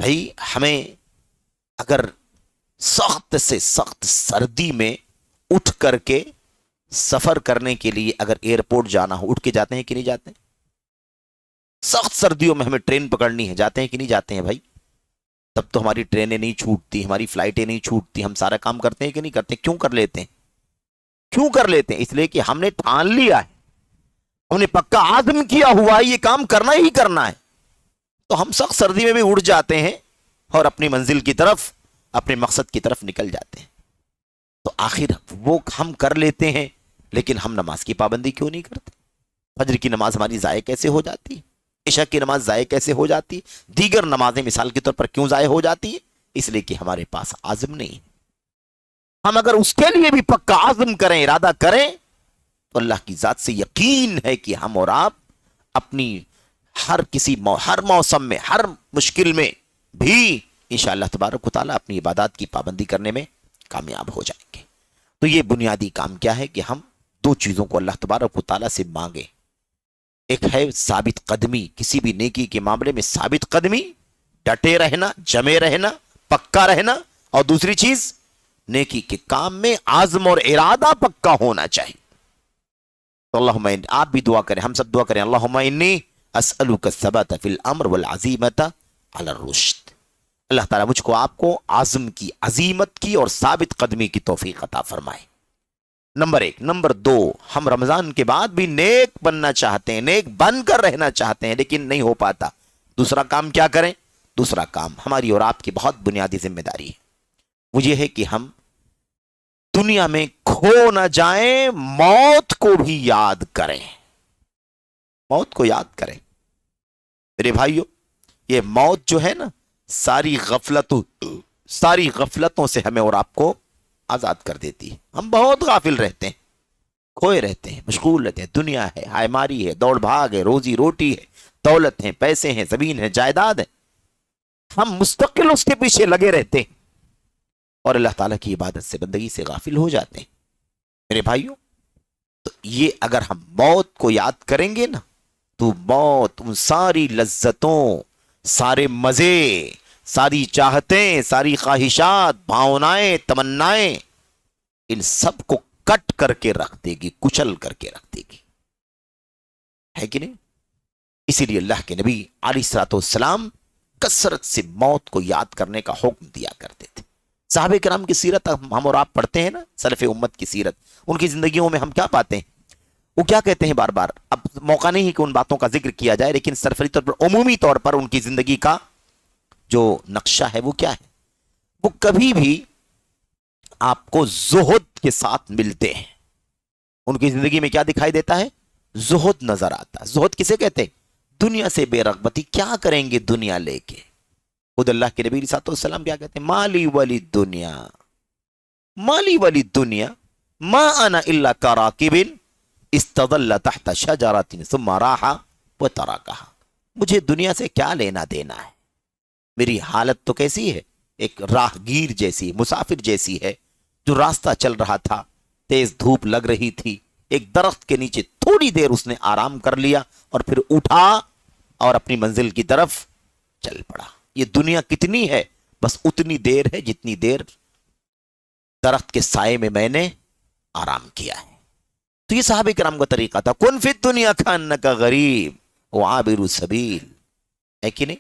Speaker 1: بھائی ہمیں اگر سخت سے سخت سردی میں اٹھ کر کے سفر کرنے کے لیے اگر ایئرپورٹ جانا ہو، اٹھ کے جاتے ہیں کہ نہیں جاتے ہیں؟ سخت سردیوں میں ہمیں ٹرین پکڑنی ہے، جاتے ہیں کہ نہیں جاتے ہیں بھائی؟ تب تو ہماری ٹرینیں نہیں چھوٹتی، ہماری فلائٹیں نہیں چھوٹتی، ہم سارا کام کرتے ہیں کہ نہیں کرتے؟ کیوں کر لیتے ہیں؟ کیوں کر لیتے ہیں؟ اس لیے کہ ہم نے ٹھان لیا ہے، ہم نے پکا عزم کیا ہوا ہے، یہ کام کرنا ہی کرنا ہے. تو ہم سخت سردی میں بھی اڑ جاتے ہیں اور اپنی منزل کی طرف، اپنے مقصد کی طرف نکل جاتے ہیں. تو آخر وہ ہم کر لیتے ہیں، لیکن ہم نماز کی پابندی کیوں نہیں کرتے؟ فجر کی نماز ہماری ضائع کیسے ہو جاتی ہے؟ عشاء کی نماز ضائع کیسے ہو جاتی ہے؟ دیگر نمازیں مثال کے طور پر کیوں ضائع ہو جاتی ہے؟ اس لیے کہ ہمارے پاس عزم نہیں ہے. ہم اگر اس کے لیے بھی پکا عزم کریں، ارادہ کریں، تو اللہ کی ذات سے یقین ہے کہ ہم اور آپ اپنی ہر موسم میں، ہر مشکل میں بھی انشاءاللہ تبارک و تعالیٰ اپنی عبادات کی پابندی کرنے میں کامیاب ہو جائیں گے. تو یہ بنیادی کام کیا ہے کہ ہم دو چیزوں کو اللہ تبارک و تعالیٰ سے مانگیں. ایک ہے ثابت قدمی، کسی بھی نیکی کے معاملے میں ثابت قدمی، ڈٹے رہنا، جمے رہنا، پکا رہنا. اور دوسری چیز نیکی کے کام میں عزم اور ارادہ پکا ہونا چاہیے. تو اللہم آپ بھی دعا کریں، ہم سب دعا کریں، اللہم انی اسألوک الثبات فی الامر والعزیمت علی الرشد. اللہ تعالیٰ مجھ کو آپ کو عزم کی، عزیمت کی اور ثابت قدمی کی توفیق عطا فرمائے۔ نمبر 1۔ نمبر 2، ہم رمضان کے بعد بھی نیک بننا چاہتے ہیں، نیک بن کر رہنا چاہتے ہیں، لیکن نہیں ہو پاتا۔ دوسرا کام کیا کریں؟ دوسرا کام ہماری اور آپ کی بہت بنیادی ذمہ داری ہے، وہ یہ ہے کہ ہم دنیا میں کھو نہ جائیں، موت کو بھی یاد کریں، موت کو یاد کریں۔ میرے بھائیو، یہ موت جو ہے نا، ساری غفلتوں سے ہمیں اور آپ کو آزاد کر دیتی ہے۔ ہم بہت غافل رہتے ہیں، کھوئے رہتے ہیں، مشغول رہتے ہیں، دنیا ہے، ہائماری ہے، دوڑ بھاگ ہے، روزی روٹی ہے، دولت ہے، پیسے ہیں، زمین ہے، جائیداد ہے، ہم مستقل اس کے پیچھے لگے رہتے ہیں اور اللہ تعالیٰ کی عبادت سے، بندگی سے غافل ہو جاتے ہیں۔ میرے بھائیوں، تو یہ اگر ہم موت کو یاد کریں گے نا، تو موت ان ساری لذتوں، سارے مزے، ساری چاہتیں، ساری خواہشات، بھاونائیں، تمنائیں، ان سب کو کٹ کر کے رکھ دے گی، کچل کر کے رکھ دے گی، ہے کہ نہیں؟ اسی لیے اللہ کے نبی علیہ الصلوۃ والسلام کثرت سے موت کو یاد کرنے کا حکم دیا کرتے تھے۔ صحابہ کرام کی سیرت ہم اور آپ پڑھتے ہیں نا، سلف امت کی سیرت، ان کی زندگیوں میں ہم کیا پاتے ہیں؟ وہ کیا کہتے ہیں بار بار؟ اب موقع نہیں ہے کہ ان باتوں کا ذکر کیا جائے، لیکن سرسری طور پر، عمومی طور پر ان کی زندگی کا جو نقشہ ہے وہ کیا ہے؟ وہ کبھی بھی آپ کو زہد کے ساتھ ملتے ہیں۔ ان کی زندگی میں کیا دکھائی دیتا ہے؟ زہد نظر آتا ہے۔ زہد کسے کہتے ہیں؟ دنیا سے بے رغبتی، کیا کریں گے دنیا لے کے؟ خود اللہ کے نبی صلی اللہ علیہ وسلم کیا کہتے ہیں؟ مالی ولی دنیا، مالی ولی دنیا ما انا الا کراکب استظل تحت شجرۃ ثم راح وترکها۔ مجھے دنیا سے کیا لینا دینا ہے؟ میری حالت تو کیسی ہے؟ ایک راہگیر جیسی، مسافر جیسی ہے، جو راستہ چل رہا تھا، تیز دھوپ لگ رہی تھی، ایک درخت کے نیچے تھوڑی دیر اس نے آرام کر لیا اور پھر اٹھا اور اپنی منزل کی طرف چل پڑا۔ یہ دنیا کتنی ہے؟ بس اتنی دیر ہے جتنی دیر درخت کے سائے میں میں نے آرام کیا ہے۔ تو یہ صحابہ کرام کا طریقہ تھا، کن فی الدنیا کانک غریب وعابر السبیل، ہے کہ نہیں؟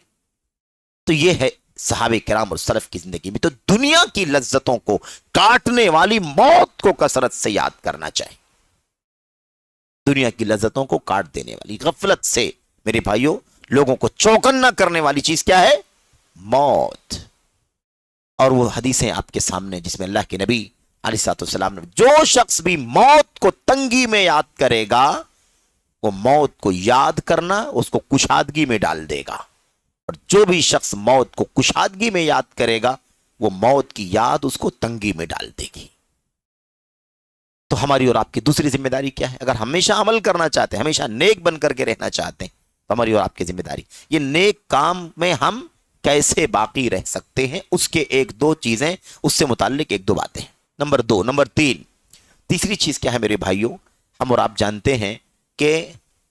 Speaker 1: تو یہ ہے صحابہ کرام اور سلف کی زندگی میں۔ تو دنیا کی لذتوں کو کاٹنے والی موت کو کثرت سے یاد کرنا چاہیے۔ دنیا کی لذتوں کو کاٹ دینے والی، غفلت سے میرے بھائیوں لوگوں کو چوکنا کرنے والی چیز کیا ہے؟ موت۔ اور وہ حدیثیں آپ کے سامنے جس میں اللہ کے نبی علیہ الصلوۃ والسلام نے، جو شخص بھی موت کو تنگی میں یاد کرے گا، وہ موت کو یاد کرنا اس کو کشادگی میں ڈال دے گا، اور جو بھی شخص موت کو کشادگی میں یاد کرے گا، وہ موت کی یاد اس کو تنگی میں ڈال دے گی۔ تو ہماری اور آپ کی دوسری ذمہ داری کیا ہے؟ اگر ہمیشہ عمل کرنا چاہتے ہیں، ہمیشہ نیک بن کر کے رہنا چاہتے ہیں، تو ہماری اور آپ کی ذمہ داری یہ نیک کام میں ہم کیسے باقی رہ سکتے ہیں، اس کے ایک دو چیزیں، اس سے متعلق ایک دو باتیں۔ نمبر 2، نمبر 3، تیسری چیز کیا ہے میرے بھائیوں؟ ہم اور آپ جانتے ہیں کہ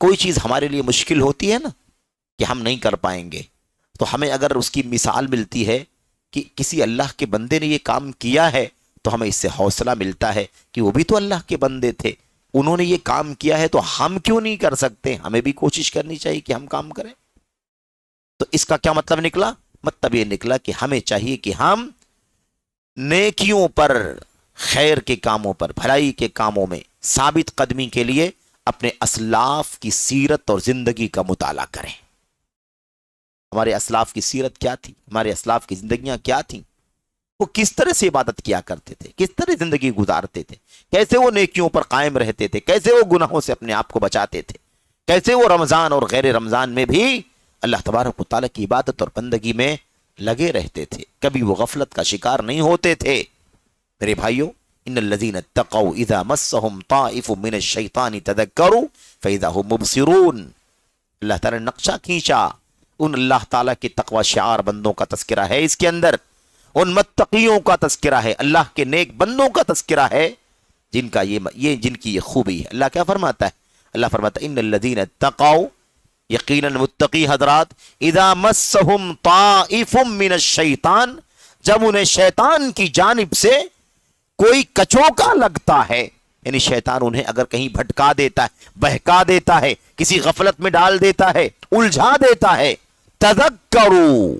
Speaker 1: کوئی چیز ہمارے لیے مشکل ہوتی ہے نا، کہ ہم نہیں کر پائیں گے، تو ہمیں اگر اس کی مثال ملتی ہے کہ کسی اللہ کے بندے نے یہ کام کیا ہے، تو ہمیں اس سے حوصلہ ملتا ہے کہ وہ بھی تو اللہ کے بندے تھے، انہوں نے یہ کام کیا ہے، تو ہم کیوں نہیں کر سکتے؟ ہمیں بھی کوشش کرنی چاہیے کہ ہم کام کریں۔ تو اس کا کیا مطلب نکلا؟ مطلب یہ نکلا کہ ہمیں چاہیے کہ ہم نیکیوں پر، خیر کے کاموں پر، بھلائی کے کاموں میں ثابت قدمی کے لیے اپنے اسلاف کی سیرت اور زندگی کا مطالعہ کریں۔ ہمارے اسلاف کی سیرت کیا تھی؟ ہمارے اسلاف کی زندگیاں کیا تھیں؟ وہ کس طرح سے عبادت کیا کرتے تھے؟ کس طرح زندگی گزارتے تھے؟ کیسے وہ نیکیوں پر قائم رہتے تھے؟ کیسے وہ گناہوں سے اپنے آپ کو بچاتے تھے؟ کیسے وہ رمضان اور غیر رمضان میں بھی اللہ تبارک و تعالیٰ کی عبادت اور بندگی میں لگے رہتے تھے؟ کبھی وہ غفلت کا شکار نہیں ہوتے تھے۔ میرے بھائیوں، ان الذین اتقوا اذا مسهم طائف من الشیطان تذکروا فاذا هم مبصرون۔ اللہ تعالیٰ نے نقشہ کھینچا، ان اللہ تعالیٰ کے تقوی شعار بندوں کا تذکرہ ہے اس کے اندر، ان متقیوں کا تذکرہ ہے، اللہ کے نیک بندوں کا تذکرہ ہے، جن کا جن کی یہ خوبی ہے۔ اللہ کیا فرماتا ہے؟ اللہ فرماتا ہے ان الذین اتقوا، یقیناً متقی حضرات، اذا مسهم طائف من الشیطان، جب انہیں شیطان کی جانب سے کوئی کچوکا لگتا ہے، یعنی شیطان انہیں اگر کہیں بھٹکا دیتا ہے، بہکا دیتا ہے، کسی غفلت میں ڈال دیتا ہے، الجھا دیتا ہے، تذکروا،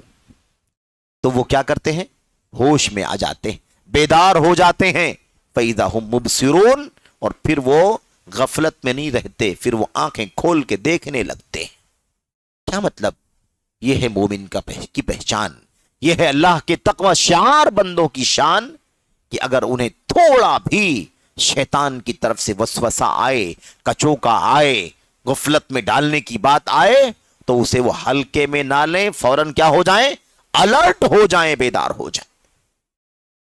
Speaker 1: تو وہ کیا کرتے ہیں؟ ہوش میں آ جاتے ہیں، بیدار ہو جاتے ہیں۔ فَإِذَا هُمْ مُبْصِرُونَ، اور پھر وہ غفلت میں نہیں رہتے، پھر وہ آنکھیں کھول کے دیکھنے لگتے ہیں۔ کیا مطلب؟ یہ ہے مومن کی پہچان، یہ ہے اللہ کے تقوی شعار بندوں کی شان، کہ اگر انہیں تھوڑا بھی شیطان کی طرف سے وسوسہ آئے، کچوکا آئے، غفلت میں ڈالنے کی بات آئے، تو اسے وہ ہلکے میں نہ لیں، فوراً کیا ہو جائیں؟ الرٹ ہو جائیں، بیدار ہو جائیں۔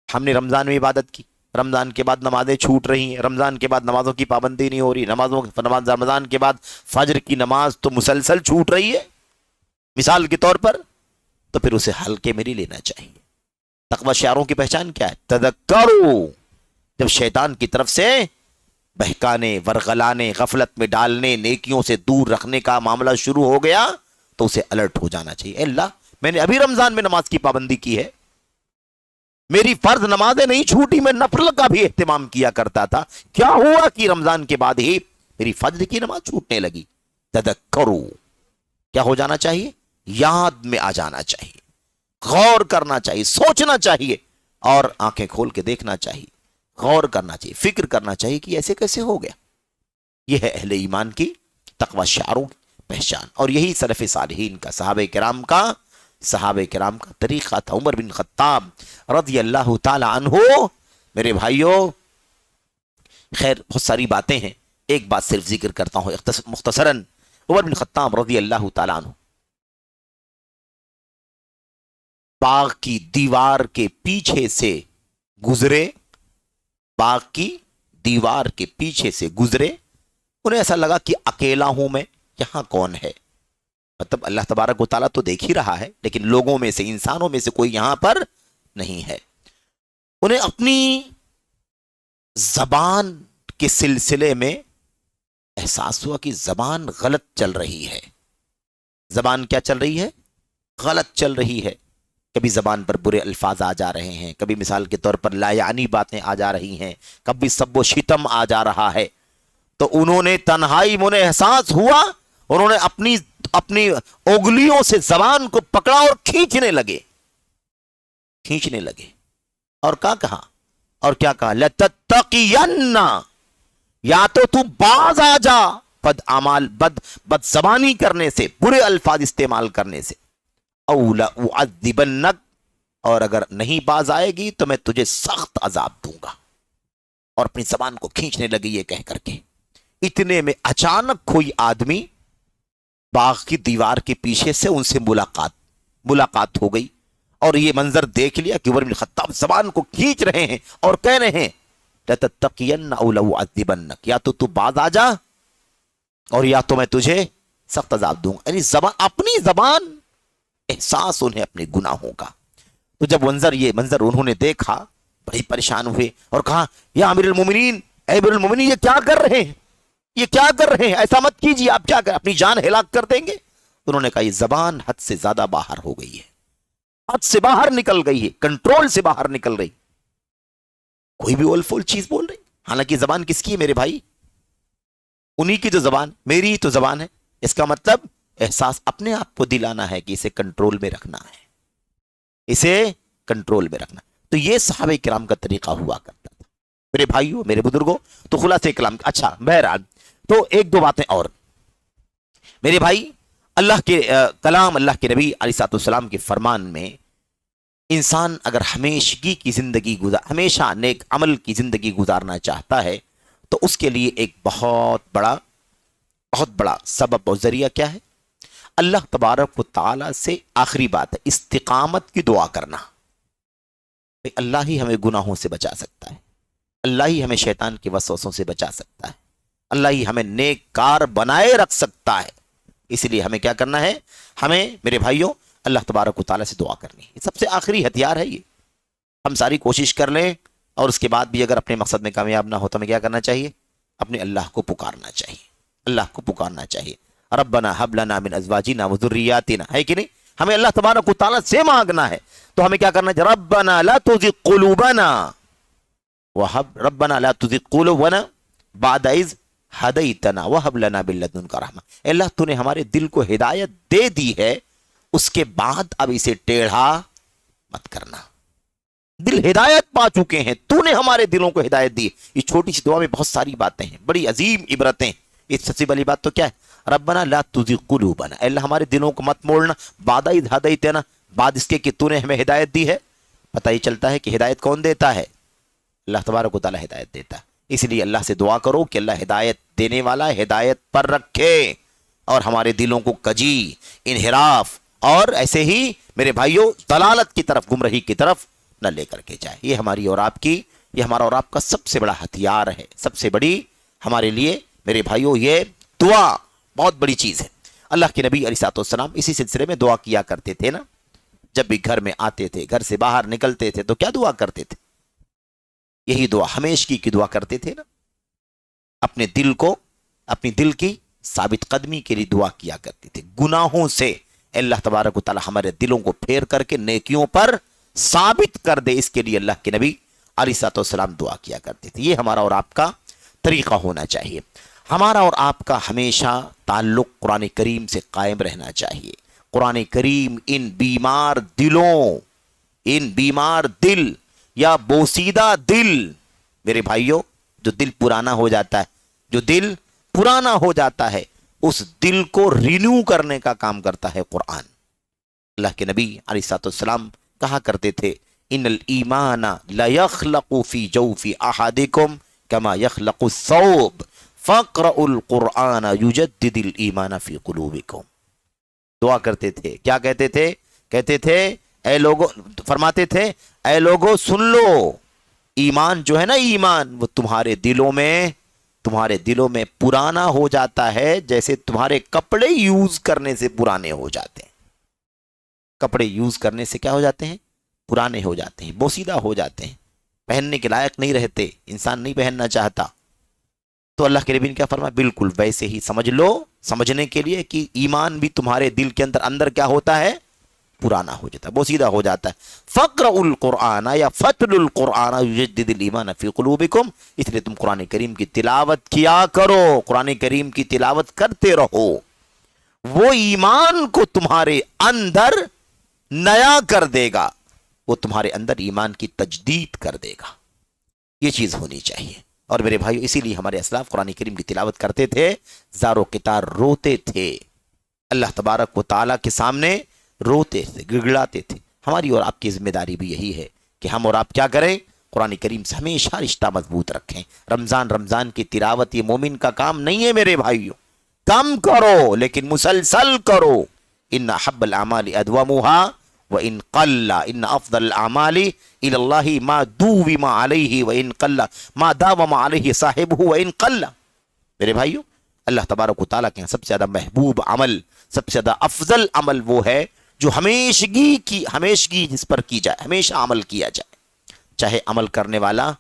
Speaker 1: ہم نے رمضان میں عبادت کی، رمضان کے بعد نمازیں چھوٹ رہی ہیں، رمضان کے بعد نمازوں کی پابندی نہیں ہو رہی، رمضان کے بعد فجر کی نماز تو مسلسل چھوٹ رہی ہے مثال کے طور پر، تو پھر اسے ہلکے میں نہیں لینا چاہیے۔ تقوی شعاروں کی پہچان کیا ہے؟ تذکرو، جب شیطان کی طرف سے بہکانے، ورغلانے، غفلت میں ڈالنے، نیکیوں سے دور رکھنے کا معاملہ شروع ہو گیا تو اسے الرٹ ہو جانا چاہیے۔ اے اللہ، میں نے ابھی رمضان میں نماز کی پابندی کی ہے، میری فرض نمازیں نہیں چھوٹی، میں نفل کا بھی اہتمام کیا کرتا تھا، کیا ہوا کہ رمضان کے بعد ہی میری فجر کی نماز چھوٹنے لگی؟ تذکرو، کیا ہو جانا چاہیے؟ یاد میں آ جانا چاہیے، غور کرنا چاہیے، سوچنا چاہیے، اور آنکھیں کھول کے دیکھنا چاہیے، غور کرنا چاہیے، فکر کرنا چاہیے کہ ایسے کیسے ہو گیا۔ یہ ہے اہل ایمان کی تقوی شعاروں کی پہچان، اور یہی سلف صالحین کا، صحابہ کرام کا طریقہ تھا۔ عمر بن خطاب رضی اللہ تعالی عنہ، میرے بھائیوں، خیر بہت ساری باتیں ہیں، ایک بات صرف ذکر کرتا ہوں مختصراً۔ عمر بن خطاب رضی اللہ تعالی عنہ باغ کی دیوار کے پیچھے سے گزرے، باغ کی دیوار کے پیچھے سے گزرے، انہیں ایسا لگا کہ اکیلا ہوں میں، یہاں کون ہے؟ مطلب اللہ تبارک و تعالیٰ تو دیکھ ہی رہا ہے، لیکن لوگوں میں سے، انسانوں میں سے کوئی یہاں پر نہیں ہے۔ انہیں اپنی زبان کے سلسلے میں احساس ہوا کہ زبان غلط چل رہی ہے۔ زبان کیا چل رہی ہے؟ غلط چل رہی ہے۔ کبھی زبان پر برے الفاظ آ جا رہے ہیں، کبھی مثال کے طور پر لا یعنی باتیں آ جا رہی ہیں، کبھی سب و شتم آ جا رہا ہے۔ تو انہوں نے تنہائی میں، انہیں احساس ہوا، انہوں نے اپنی انگلیوں سے زبان کو پکڑا اور کھینچنے لگے، اور کیا کہا؟ لَتَتَّقِيَنَّ، یا تو باز آ جا بد زبانی کرنے سے، برے الفاظ استعمال کرنے سے، او لأعذبنک، اور اگر نہیں باز آئے گی تو میں تجھے سخت عذاب دوں گا۔ اور اپنی زبان کو کھینچنے لگی یہ کہہ کر کے۔ اتنے میں اچانک کوئی آدمی باغ کی دیوار کے پیچھے سے ان سے ملاقات ہو گئی، اور یہ منظر دیکھ لیا کہ عمر بن خطاب زبان کو کھینچ رہے ہیں اور کہہ رہے ہیں لَتَتَّقِيَنَّ أَوْ لَأُعَذِّبَنَّكَ، یا تو باز آ جا اور یا تو میں تجھے سخت عذاب دوں گا۔ یعنی اپنی زبان، احساس انہیں اپنے گناہوں کا۔ تو جب یہ منظر انہوں نے دیکھا، بڑے پریشان ہوئے اور کہا یا امیر المومنین، اے امیر المومنین، یہ کیا کر رہے ہیں؟ یہ کیا کر رہے ہیں؟ ایسا مت کیجیے، آپ کیا اپنی جان ہلاک کر دیں گے؟ انہوں نے کہا یہ زبان حد سے زیادہ باہر ہو گئی ہے، حد سے باہر نکل گئی ہے، کنٹرول سے باہر نکل رہی، کوئی بھی اول فول چیز بول رہی۔ حالانکہ زبان کس کی ہے میرے بھائی؟ انہی کی جو زبان، میری ہی تو زبان ہے۔ اس کا مطلب احساس اپنے آپ کو دلانا ہے کہ اسے کنٹرول میں رکھنا ہے، اسے کنٹرول میں رکھنا۔ تو یہ صحابہ کرام کا طریقہ ہوا کرتا تھا میرے بھائیوں، میرے بزرگوں۔ تو خلاصہ کلام، اچھا بہرحال، تو ایک دو باتیں اور میرے بھائی۔ اللہ کے کلام، اللہ کے نبی علیہ السلام کے فرمان میں انسان اگر ہمیشہ نیک عمل کی زندگی گزارنا چاہتا ہے تو اس کے لیے ایک بہت بڑا سبب اور ذریعہ کیا ہے؟ اللہ تبارک و تعالی سے، آخری بات ہے، استقامت کی دعا کرنا۔ اللہ ہی ہمیں گناہوں سے بچا سکتا ہے، اللہ ہی ہمیں شیطان کے وسوسوں سے بچا سکتا ہے، اللہ ہی ہمیں نیک کار بنائے رکھ سکتا ہے۔ اس لیے ہمیں کیا کرنا ہے؟ ہمیں میرے بھائیوں اللہ تبارک و تعالیٰ سے دعا کرنی ہے، سب سے آخری ہتھیار ہے یہ۔ ہم ساری کوشش کر لیں اور اس کے بعد بھی اگر اپنے مقصد میں کامیاب نہ ہو تو ہمیں کیا کرنا چاہیے؟ اپنے اللہ کو پکارنا چاہیے، اللہ کو پکارنا چاہیے۔ ربنا هب لنا من ازواجنا وذرياتنا، ہے کہ نہیں؟ ہمیں اللہ تبارک و تعالیٰ سے مانگنا ہے، تو ہمیں کیا کرنا ہے؟ ربنا لا تزغ قلوبنا ربنا لا تزغ قلوبنا بعد اذ ہدیتنا وہب لنا من لدنک رحمہ۔ اے اللہ، تو نے ہمارے دل کو ہدایت دے دی ہے، اس کے بعد اب اسے ٹیڑھا مت کرنا. دل ہدایت پا چکے ہیں, تو نے ہمارے دلوں کو ہدایت دی. اس چھوٹی سی دعا میں بہت ساری باتیں ہیں, بڑی عظیم عبرتیں. اس سب سے بڑی بات تو کیا ہے؟ ربنا لا تزغ قلوبنا, اے اللہ ہمارے دلوں کو مت موڑنا, بعد اذ ہدیتنا, بعد اس کے کہ تو نے ہمیں ہدایت دی ہے. پتہ ہی چلتا ہے کہ ہدایت کون دیتا ہے؟ اللہ تبارک و تعالی ہدایت دیتا ہے. اس لیے اللہ سے دعا کرو کہ اللہ ہدایت دینے والا ہدایت پر رکھے اور ہمارے دلوں کو کجی, انحراف اور ایسے ہی میرے بھائیوں ضلالت کی طرف, گمراہی کی طرف نہ لے کر کے جائے. یہ ہماری اور آپ کی, یہ ہمارا اور آپ کا سب سے بڑا ہتھیار ہے, سب سے بڑی ہمارے لیے میرے بھائیوں یہ دعا بہت بڑی چیز ہے. اللہ کے نبی علیہ السلام اسی سلسلے میں دعا کیا کرتے تھے نا. جب بھی گھر میں آتے تھے, گھر سے باہر نکلتے تھے تو کیا دعا کرتے تھے؟ یہی دعا ہمیشگی کی دعا کرتے تھے نا. اپنے دل کو, اپنی دل کی ثابت قدمی کے لیے دعا کیا کرتے تھے. گناہوں سے اللہ تبارک و تعالی ہمارے دلوں کو پھیر کر کے نیکیوں پر ثابت کر دے, اس کے لیے اللہ کے نبی علیہ السلام دعا کیا کرتے تھے. یہ ہمارا اور آپ کا طریقہ ہونا چاہیے. ہمارا اور آپ کا ہمیشہ تعلق قرآن کریم سے قائم رہنا چاہیے. قرآن کریم ان بیمار دلوں, ان بیمار دل یا بوسیدہ دل, میرے بھائیوں جو دل پرانا ہو جاتا ہے, جو دل پرانا ہو جاتا ہے, اس دل کو رینیو کرنے کا کام کرتا ہے قرآن. اللہ کے نبی علیہ السلام کہا کرتے تھے, ان الایمان لا یخلق فی جوف احدکم کما یخلق الثوب فاقرؤوا القرآن یجدد الایمان فی قلوبکم. دعا کرتے تھے, کیا کہتے تھے؟ کہتے تھے اے لوگو, فرماتے تھے اے لوگو سن لو, ایمان جو ہے نا, ایمان وہ تمہارے دلوں میں پرانا ہو جاتا ہے جیسے تمہارے کپڑے یوز کرنے سے پرانے ہو جاتے ہیں. کپڑے یوز کرنے سے کیا ہو جاتے ہیں؟ پرانے ہو جاتے ہیں, بوسیدہ ہو جاتے ہیں, پہننے کے لائق نہیں رہتے, انسان نہیں پہننا چاہتا. تو اللہ کے نبی نے کیا فرمایا؟ بالکل ویسے ہی سمجھ لو, سمجھنے کے لیے کہ ایمان بھی تمہارے دل کے اندر کیا ہوتا ہے؟ پرانا ہو جاتا ہے, بوسیدہ ہو جاتا ہے. فقرؤوا القرآن یا فتلوا القرآن یجدد الایمان فی قلوبکم, اس لیے تم قرآن کریم کی تلاوت کیا کرو, قرآن کریم کی تلاوت کرتے رہو, وہ ایمان کو تمہارے اندر نیا کر دے گا, وہ تمہارے اندر ایمان کی تجدید کر دے گا. یہ چیز ہونی چاہیے. اور میرے بھائیو اسی لیے ہمارے اسلاف قرآن کریم کی تلاوت کرتے تھے, زار و قطار روتے تھے, اللہ تبارک و تعالیٰ کے سامنے روتے تھے, گڑگڑاتے تھے. ہماری اور آپ کی ذمہ داری بھی یہی ہے کہ ہم اور آپ کیا کریں؟ قرآن کریم سے ہمیشہ رشتہ مضبوط رکھیں. رمضان کی تلاوت یہ مومن کا کام نہیں ہے میرے بھائیو, کم کرو لیکن مسلسل کرو. ان احب الاعمال ادومها وان قل, ان افضل الاعمال الى الله ما دوم عليه وان قل, ما داوم عليه صاحبه وان قل. میرے بھائیو اللہ تبارک و تعالیٰ کے سب سے زیادہ محبوب عمل, سب سے زیادہ افضل عمل وہ ہے جو ہمیشگی جس پر کی جائے, ہمیشہ عمل کیا جائے. چاہے عمل کرنے والا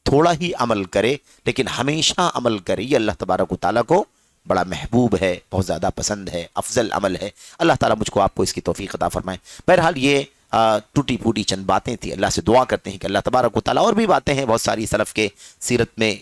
Speaker 1: تھوڑا ہی عمل کرے لیکن ہمیشہ عمل کرے, یہ اللہ تبارک و تعالیٰ کو بڑا محبوب ہے, بہت زیادہ پسند ہے, افضل عمل ہے. اللہ تعالیٰ مجھ کو آپ کو اس کی توفیق عطا فرمائے. بہرحال یہ ٹوٹی پھوٹی چند باتیں تھیں. اللہ سے دعا کرتے ہیں کہ اللہ تبارک و تعالیٰ, اور بھی باتیں ہیں بہت ساری, سلف کے سیرت میں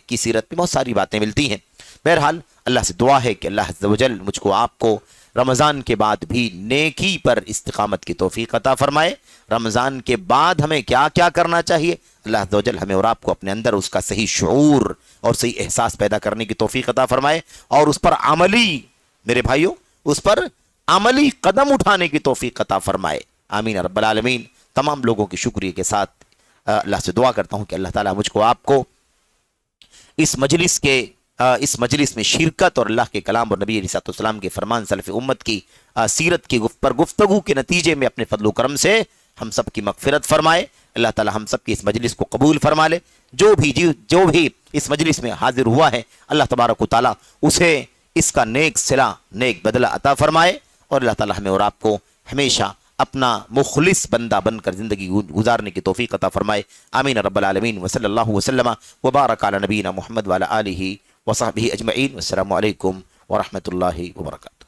Speaker 1: بہت ساری باتیں ملتی ہیں. بہرحال اللہ سے دعا ہے کہ اللہ عز و جل مجھ کو آپ کو رمضان کے بعد بھی نیکی پر استقامت کی توفیق عطا فرمائے. رمضان کے بعد ہمیں کیا کیا کرنا چاہیے, اللہ عز و جل ہمیں اور آپ کو اپنے اندر اس کا صحیح شعور اور صحیح احساس پیدا کرنے کی توفیق عطا فرمائے, اور اس پر عملی, میرے بھائیوں اس پر عملی قدم اٹھانے کی توفیق عطا فرمائے. آمین رب العالمین. تمام لوگوں کے شکریہ کے ساتھ اللہ سے دعا کرتا ہوں کہ اللہ تعالیٰ مجھ کو آپ کو اس مجلس میں شرکت اور اللہ کے کلام اور نبی علیہ السلام کے فرمان, سلف امت کی سیرت کی گفتگو کے نتیجے میں اپنے فضل و کرم سے ہم سب کی مغفرت فرمائے. اللہ تعالیٰ ہم سب کی اس مجلس کو قبول فرما لے. جو بھی اس مجلس میں حاضر ہوا ہے اللہ تبارک و تعالیٰ اسے اس کا نیک صلہ, نیک بدلہ عطا فرمائے, اور اللہ تعالیٰ ہمیں اور آپ کو ہمیشہ اپنا مخلص بندہ بن کر زندگی گزارنے کی توفیق عطا فرمائے. آمین رب العالمین. وصلی اللہ وسلم وبارک علی نبینا محمد وعلی آلہ وصحبہ اجمعین. والسلام علیکم ورحمۃ اللہ وبرکاتہ.